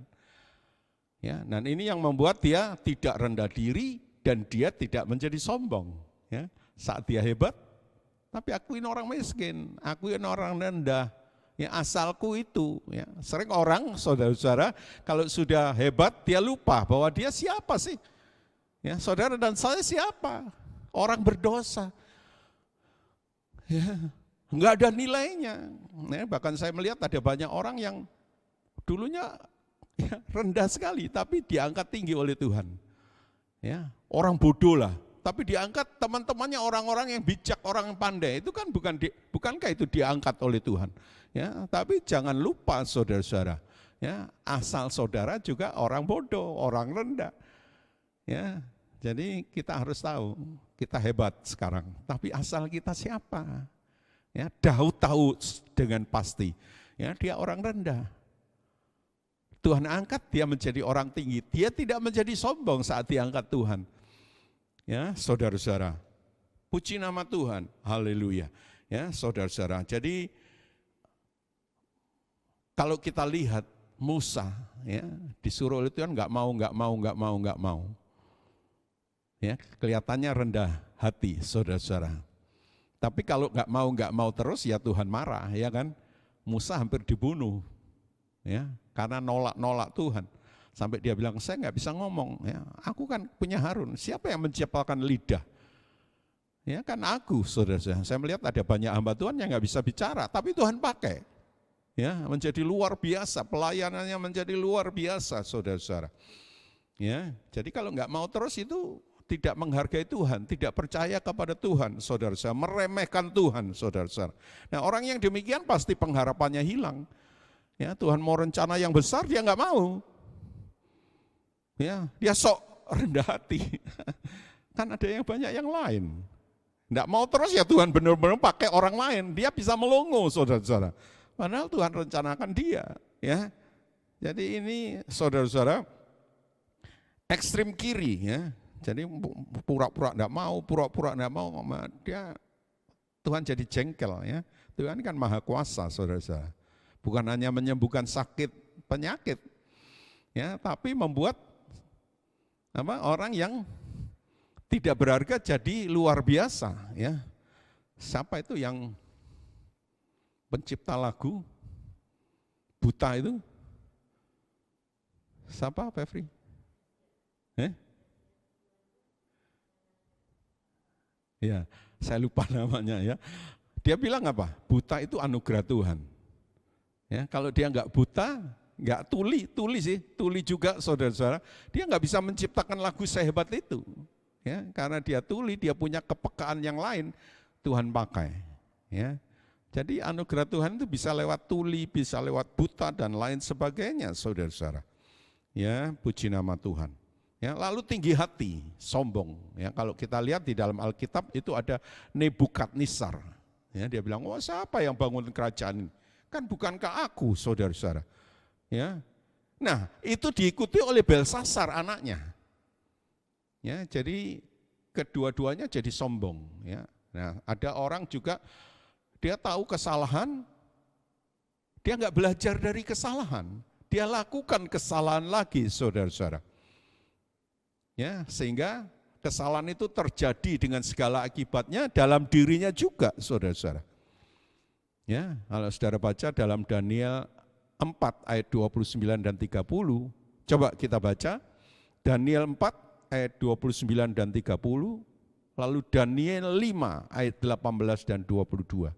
C: Ya, dan ini yang membuat dia tidak rendah diri dan dia tidak menjadi sombong. Ya, saat dia hebat, tapi aku ini orang miskin, aku ini orang rendah. Ya, asalku itu, ya. Sering orang, saudara-saudara, kalau sudah hebat, dia lupa bahwa dia siapa sih? Ya, saudara dan saya siapa? Orang berdosa. Ya, enggak ada nilainya. Ya, bahkan saya melihat ada banyak orang yang dulunya, ya, rendah sekali, tapi diangkat tinggi oleh Tuhan. Ya, orang bodoh lah, tapi diangkat teman-temannya orang-orang yang bijak, orang yang pandai. Itu kan bukankah itu diangkat oleh Tuhan? Ya, tapi jangan lupa saudara-saudara, ya, asal saudara juga orang bodoh, orang rendah. Ya, jadi kita harus tahu kita hebat sekarang, tapi asal kita siapa? Ya, Daud tahu dengan pasti, ya, dia orang rendah. Tuhan angkat dia menjadi orang tinggi, dia tidak menjadi sombong saat diangkat Tuhan. Ya, saudara-saudara, puji nama Tuhan, haleluya. Ya, saudara-saudara, jadi kalau kita lihat Musa, ya, disuruh oleh Tuhan nggak mau. Ya, kelihatannya rendah hati, saudara-saudara. Tapi kalau nggak mau terus, ya Tuhan marah, ya kan? Musa hampir dibunuh, ya, karena nolak Tuhan. Sampai dia bilang, saya nggak bisa ngomong, ya, aku kan punya Harun. Siapa yang menciptakan lidah? Ya kan aku, saudara-saudara. Saya melihat ada banyak hamba Tuhan yang nggak bisa bicara, tapi Tuhan pakai. Ya, menjadi luar biasa, pelayanannya menjadi luar biasa, saudara-saudara. Ya, jadi kalau nggak mau terus itu tidak menghargai Tuhan, tidak percaya kepada Tuhan, saudara-saudara, meremehkan Tuhan, saudara-saudara. Nah, orang yang demikian pasti pengharapannya hilang. Ya, Tuhan mau rencana yang besar, dia nggak mau. Ya, dia sok rendah hati. Kan ada yang banyak yang lain. Enggak mau terus ya Tuhan benar-benar pakai orang lain. Dia bisa melongo, saudara-saudara. Padahal Tuhan rencanakan dia. Ya. Jadi ini saudara-saudara ekstrim kiri. Ya. Jadi pura-pura enggak mau, dia Tuhan jadi jengkel. Ya. Tuhan kan maha kuasa, saudara-saudara. Bukan hanya menyembuhkan sakit, penyakit, ya, tapi membuat orang yang tidak berharga jadi luar biasa. Ya. Siapa itu yang pencipta lagu buta itu? Siapa, Fevri? Ya, saya lupa namanya ya. Dia bilang apa? Buta itu anugerah Tuhan. Ya, kalau dia enggak buta, enggak tuli juga saudara-saudara, dia enggak bisa menciptakan lagu sehebat itu. Ya, karena dia tuli, dia punya kepekaan yang lain, Tuhan pakai. Ya. Jadi anugerah Tuhan itu bisa lewat tuli, bisa lewat buta dan lain sebagainya, saudara-saudara. Ya, puji nama Tuhan. Ya, lalu tinggi hati, sombong. Ya, kalau kita lihat di dalam Alkitab itu ada Nebukadnezar. Ya, dia bilang, "Wah, siapa yang bangun kerajaan ini? Kan bukankah aku, saudara-saudara?" Ya. Nah, itu diikuti oleh Belsasar anaknya. Ya, jadi kedua-duanya jadi sombong. Ya. Nah, ada orang juga dia tahu kesalahan, dia enggak belajar dari kesalahan, dia lakukan kesalahan lagi, saudara-saudara. Ya, sehingga kesalahan itu terjadi dengan segala akibatnya dalam dirinya juga, saudara-saudara. Ya, kalau saudara baca dalam Daniel 4 ayat 29 dan 30, coba kita baca Daniel 4 ayat 29 dan 30, lalu Daniel 5 ayat 18 dan 22.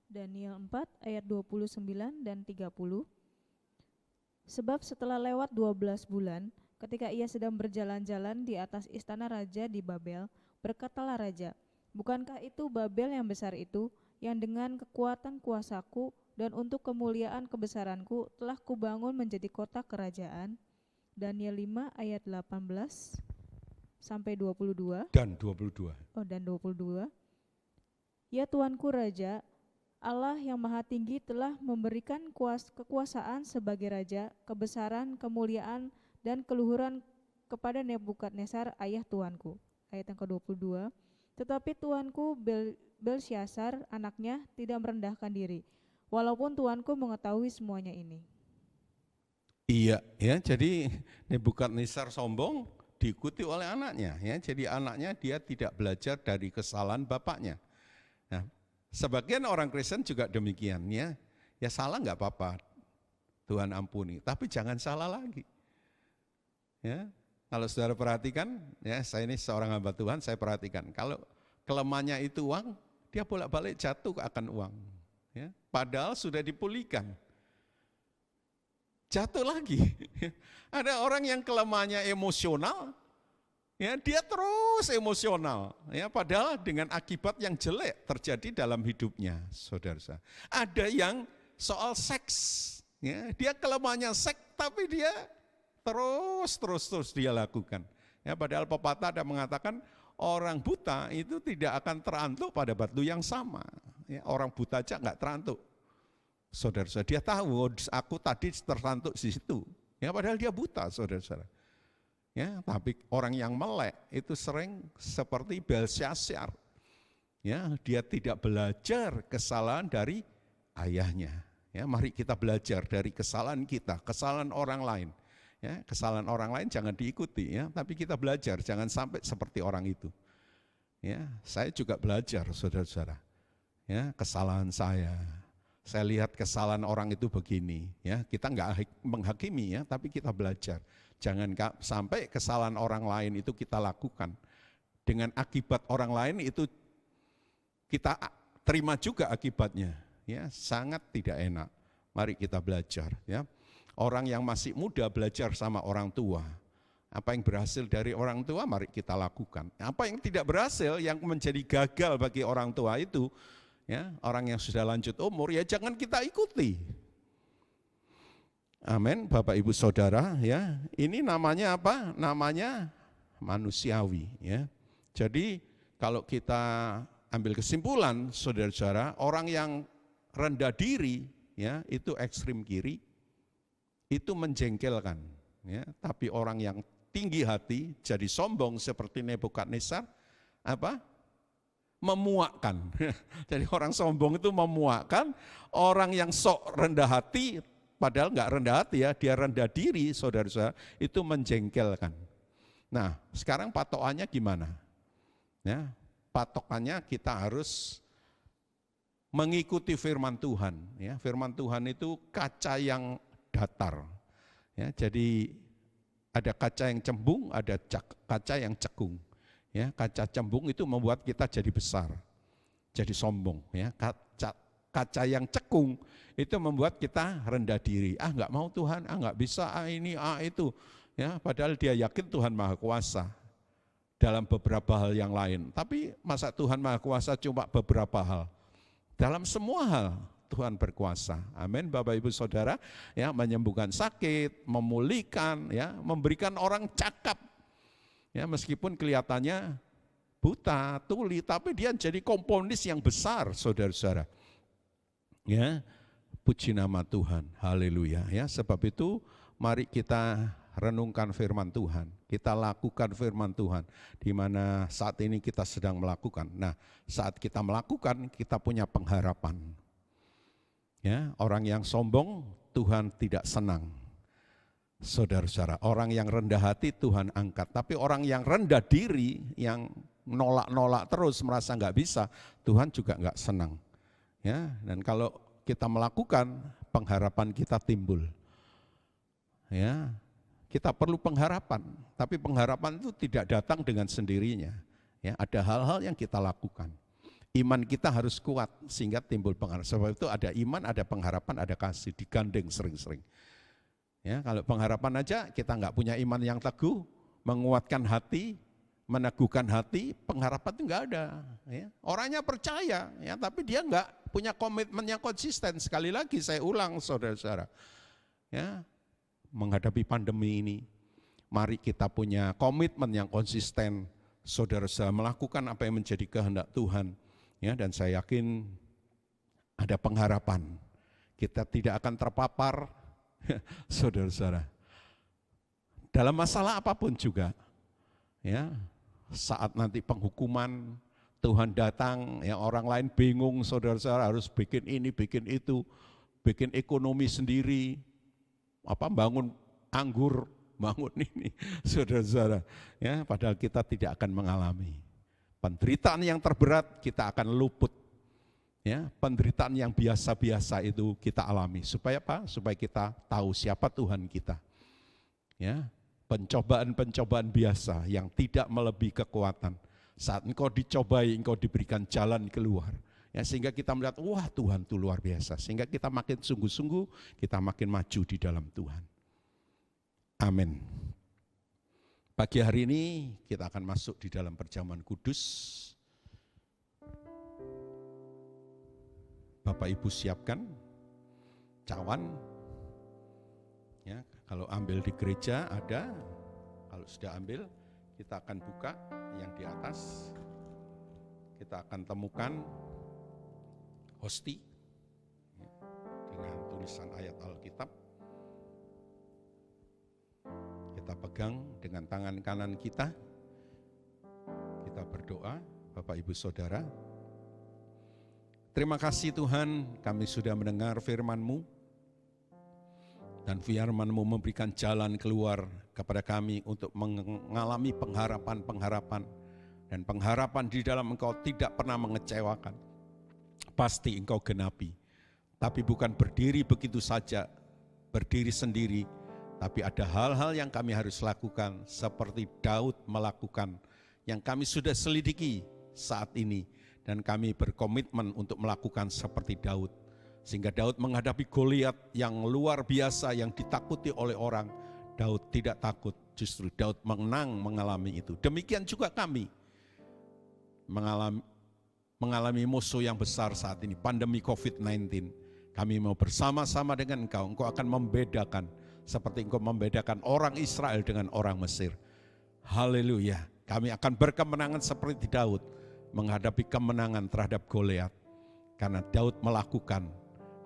D: Daniel 4 ayat 29 dan 30. Sebab setelah lewat 12 bulan, ketika ia sedang berjalan-jalan di atas istana raja di Babel, berkatalah raja, "Bukankah itu Babel yang besar itu, yang dengan kekuatan kuasaku dan untuk kemuliaan kebesaranku telah kubangun menjadi kota kerajaan?" Daniel 5 ayat 18 sampai 22.
C: Dan 22.
D: Dan 22. "Ya Tuanku Raja, Allah yang Maha Tinggi telah memberikan kekuasaan sebagai raja, kebesaran, kemuliaan, dan keluhuran kepada Nebukadnezar ayah Tuanku." Ayat yang ke-22, "Tetapi Tuanku Belsyazar anaknya tidak merendahkan diri, walaupun Tuanku mengetahui semuanya ini."
C: Iya, ya, jadi Nebukadnezar sombong diikuti oleh anaknya, ya. Jadi anaknya dia tidak belajar dari kesalahan bapaknya. Nah, sebagian orang Kristen juga demikian, ya. Ya salah enggak apa-apa, Tuhan ampuni, tapi jangan salah lagi. Ya. Kalau saudara perhatikan, ya, saya ini seorang hamba Tuhan, saya perhatikan, kalau kelemahannya itu uang, dia bolak-balik jatuh akan uang. Ya. Padahal sudah dipulihkan. Jatuh lagi. Ada orang yang kelemahannya emosional, ya, dia terus emosional. Ya, padahal dengan akibat yang jelek terjadi dalam hidupnya, saudara-saudara. Ada yang soal seks, ya, dia kelemahannya seks, tapi dia terus dia lakukan. Ya, padahal pepatah ada mengatakan orang buta itu tidak akan terantuk pada batu yang sama. Ya, orang buta aja enggak terantuk. Saudara-saudara, dia tahu aku tadi tersantuk di situ. Ya, padahal dia buta, saudara-saudara. Ya, tapi orang yang melek itu sering seperti Belsyazar. Ya, dia tidak belajar kesalahan dari ayahnya. Ya, mari kita belajar dari kesalahan kita, kesalahan orang lain. Ya, kesalahan orang lain jangan diikuti, ya, tapi kita belajar jangan sampai seperti orang itu. Ya, saya juga belajar, saudara-saudara. Ya, kesalahan saya lihat kesalahan orang itu begini, ya, kita enggak menghakimi, ya, tapi kita belajar. Jangan sampai kesalahan orang lain itu kita lakukan. Dengan akibat orang lain itu kita terima juga akibatnya, ya, sangat tidak enak. Mari kita belajar, ya. Orang yang masih muda belajar sama orang tua. Apa yang berhasil dari orang tua mari kita lakukan. Apa yang tidak berhasil, yang menjadi gagal bagi orang tua itu, ya, orang yang sudah lanjut umur, ya jangan kita ikuti. Amin, Bapak Ibu Saudara, ya. Ini namanya apa? Namanya manusiawi, ya. Jadi kalau kita ambil kesimpulan, saudara-saudara, orang yang rendah diri, ya, itu ekstrim kiri, itu menjengkelkan, ya. Tapi orang yang tinggi hati, jadi sombong seperti Nebukadnezar, apa? Memuakkan. Jadi orang sombong itu memuakkan, orang yang sok rendah hati, padahal enggak rendah hati ya, dia rendah diri, saudara-saudara, itu menjengkelkan. Nah, sekarang patokannya gimana? Ya, patokannya kita harus mengikuti firman Tuhan. Ya, firman Tuhan itu kaca yang datar. Ya, jadi ada kaca yang cembung, ada kaca yang cekung. Ya, kaca cembung itu membuat kita jadi besar, jadi sombong. Ya, kaca yang cekung itu membuat kita rendah diri. Enggak mau Tuhan, enggak bisa, ini, itu. Ya, padahal dia yakin Tuhan Maha Kuasa dalam beberapa hal yang lain. Tapi masa Tuhan Maha Kuasa cuma beberapa hal? Dalam semua hal Tuhan berkuasa. Amin, Bapak Ibu Saudara. Ya, menyembuhkan sakit, memulihkan, ya, memberikan orang cakap. Ya, meskipun kelihatannya buta, tuli, tapi dia jadi komponis yang besar, saudara-saudara. Ya, puji nama Tuhan, haleluya. Ya, sebab itu mari kita renungkan firman Tuhan, kita lakukan firman Tuhan, di mana saat ini kita sedang melakukan. Nah, saat kita melakukan, kita punya pengharapan. Ya, orang yang sombong Tuhan tidak senang. Saudara-saudara, orang yang rendah hati Tuhan angkat, tapi orang yang rendah diri, yang nolak-nolak terus, merasa nggak bisa, Tuhan juga nggak senang. Ya, dan kalau kita melakukan, pengharapan kita timbul. Ya, kita perlu pengharapan, tapi pengharapan itu tidak datang dengan sendirinya. Ya, ada hal-hal yang kita lakukan. Iman kita harus kuat sehingga timbul pengharapan. Sebab itu ada iman, ada pengharapan, ada kasih, digandeng sering-sering. Ya, kalau pengharapan aja kita nggak punya iman yang teguh, menguatkan hati, meneguhkan hati, pengharapan itu nggak ada. Ya. Orangnya percaya, ya, tapi dia nggak punya komitmen yang konsisten. Sekali lagi saya ulang, saudara-saudara, ya, menghadapi pandemi ini, mari kita punya komitmen yang konsisten, saudara-saudara, melakukan apa yang menjadi kehendak Tuhan. Ya, dan saya yakin ada pengharapan. Kita tidak akan terpapar, saudara-saudara, dalam masalah apapun juga. Ya, saat nanti penghukuman Tuhan datang, ya, orang lain bingung, saudara-saudara, harus bikin ini, bikin itu, bikin ekonomi sendiri, bangun anggur, bangun ini, saudara-saudara. Ya, padahal kita tidak akan mengalami penderitaan yang terberat, kita akan luput. Ya, penderitaan yang biasa-biasa itu kita alami. Supaya apa? Supaya kita tahu siapa Tuhan kita. Ya, pencobaan-pencobaan biasa yang tidak melebihi kekuatan. Saat engkau dicobai, engkau diberikan jalan keluar. Ya, sehingga kita melihat, wah, Tuhan itu luar biasa. Sehingga kita makin sungguh-sungguh, kita makin maju di dalam Tuhan. Amin. Pagi hari ini kita akan masuk di dalam perjamuan kudus. Bapak Ibu siapkan cawan. Ya, kalau ambil di gereja ada, kalau sudah ambil kita akan buka yang di atas. Kita akan temukan hosti ya, dengan tulisan ayat Alkitab. Kita pegang dengan tangan kanan kita. Kita berdoa, Bapak Ibu Saudara. Terima kasih Tuhan, kami sudah mendengar firman-Mu, dan firman-Mu memberikan jalan keluar kepada kami untuk mengalami pengharapan-pengharapan, dan pengharapan di dalam Engkau tidak pernah mengecewakan. Pasti Engkau genapi, tapi bukan berdiri begitu saja, berdiri sendiri, tapi ada hal-hal yang kami harus lakukan seperti Daud melakukan, yang kami sudah selidiki saat ini. Dan kami berkomitmen untuk melakukan seperti Daud. Sehingga Daud menghadapi Goliat yang luar biasa, yang ditakuti oleh orang. Daud tidak takut, justru Daud mengalami itu. Demikian juga kami mengalami musuh yang besar saat ini, pandemi COVID-19. Kami mau bersama-sama dengan Engkau. Engkau akan membedakan seperti Engkau membedakan orang Israel dengan orang Mesir. Haleluya. Kami akan berkemenangan seperti Daud menghadapi kemenangan terhadap Goliat. Karena Daud melakukan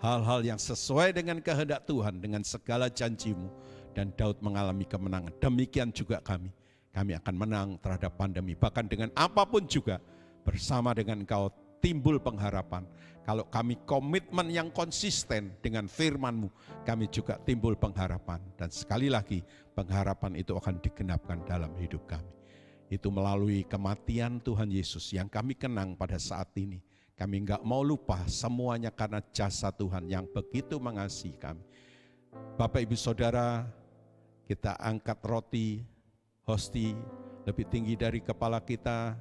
C: hal-hal yang sesuai dengan kehendak Tuhan, dengan segala janji-Mu. Dan Daud mengalami kemenangan. Demikian juga kami. Kami akan menang terhadap pandemi. Bahkan dengan apapun juga, bersama dengan Engkau timbul pengharapan. Kalau kami komitmen yang konsisten dengan firman-Mu, kami juga timbul pengharapan. Dan sekali lagi, pengharapan itu akan digenapkan dalam hidup kami. Itu melalui kematian Tuhan Yesus yang kami kenang pada saat ini. Kami enggak mau lupa semuanya karena jasa Tuhan yang begitu mengasihi kami. Bapak Ibu Saudara, kita angkat roti, hosti lebih tinggi dari kepala kita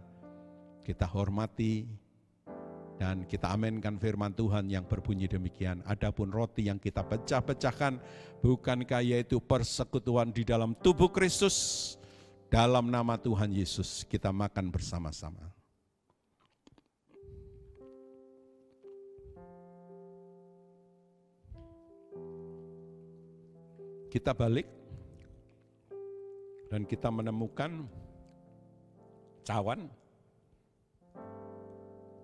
C: hormati, dan kita amenkan firman Tuhan yang berbunyi demikian. Adapun roti yang kita pecah-pecahkan, bukankah yaitu persekutuan di dalam tubuh Kristus? Dalam nama Tuhan Yesus kita makan bersama-sama. Kita balik dan kita menemukan cawan.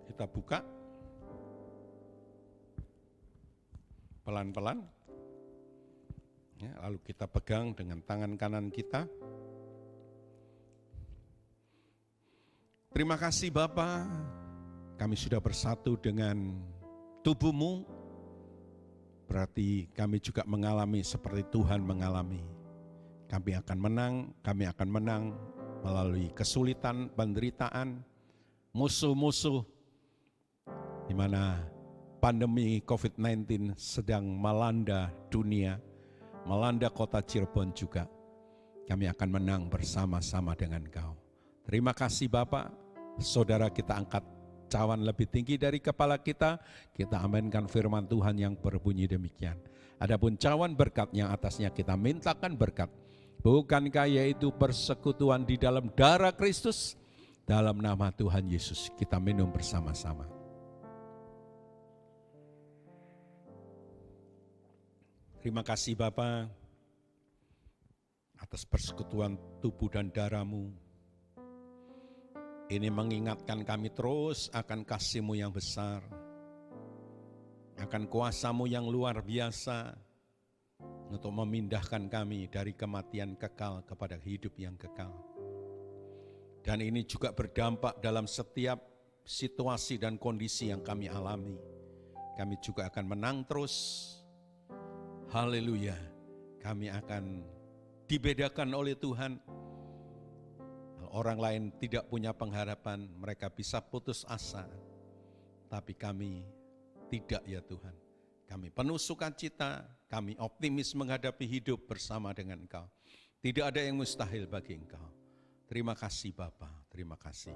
C: Kita buka pelan-pelan, ya, lalu kita pegang dengan tangan kanan kita. Terima kasih Bapa, kami sudah bersatu dengan tubuh-Mu, berarti kami juga mengalami seperti Tuhan mengalami. Kami akan menang melalui kesulitan, penderitaan, musuh-musuh, di mana pandemi COVID-19 sedang melanda dunia, melanda kota Cirebon juga. Kami akan menang bersama-sama dengan Kau. Terima kasih Bapak, saudara kita angkat cawan lebih tinggi dari kepala kita amenkan firman Tuhan yang berbunyi demikian. Adapun cawan berkat yang atasnya kita mintakan berkat. Bukankah yaitu persekutuan di dalam darah Kristus? Dalam nama Tuhan Yesus kita minum bersama-sama. Terima kasih Bapa atas persekutuan tubuh dan darah-Mu. Ini mengingatkan kami terus akan kasih-Mu yang besar, akan kuasa-Mu yang luar biasa untuk memindahkan kami dari kematian kekal kepada hidup yang kekal. Dan ini juga berdampak dalam setiap situasi dan kondisi yang kami alami. Kami juga akan menang terus. Haleluya, kami akan dibedakan oleh Tuhan. Orang lain tidak punya pengharapan, mereka bisa putus asa. Tapi kami tidak ya Tuhan. Kami penuh sukacita, kami optimis menghadapi hidup bersama dengan Engkau. Tidak ada yang mustahil bagi Engkau. Terima kasih Bapa, terima kasih.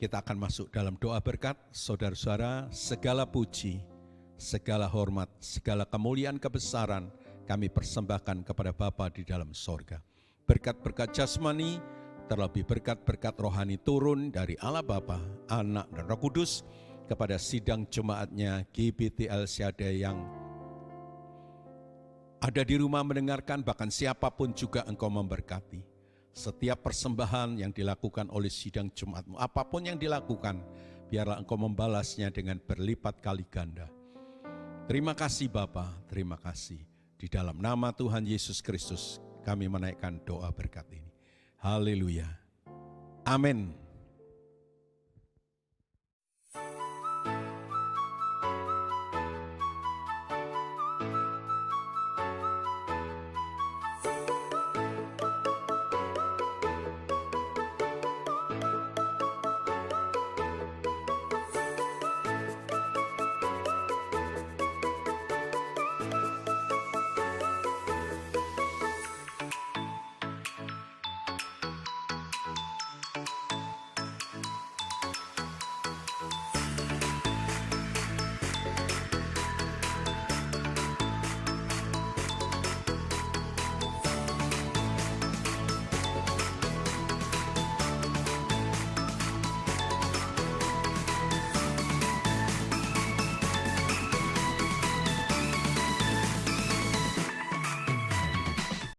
C: Kita akan masuk dalam doa berkat, saudara-saudara, segala puji, segala hormat, segala kemuliaan kebesaran kami persembahkan kepada Bapa di dalam sorga. Berkat-berkat jasmani, terlebih berkat-berkat rohani turun dari Allah Bapa, Anak dan Roh Kudus kepada sidang jemaatnya GBT El Shaddai yang ada di rumah mendengarkan, bahkan siapapun juga Engkau memberkati. Setiap persembahan yang dilakukan oleh sidang Jemaat-Mu, apapun yang dilakukan, biarlah Engkau membalasnya dengan berlipat kali ganda. Terima kasih Bapa, terima kasih. Di dalam nama Tuhan Yesus Kristus kami menaikkan doa berkat ini. Haleluya. Amin.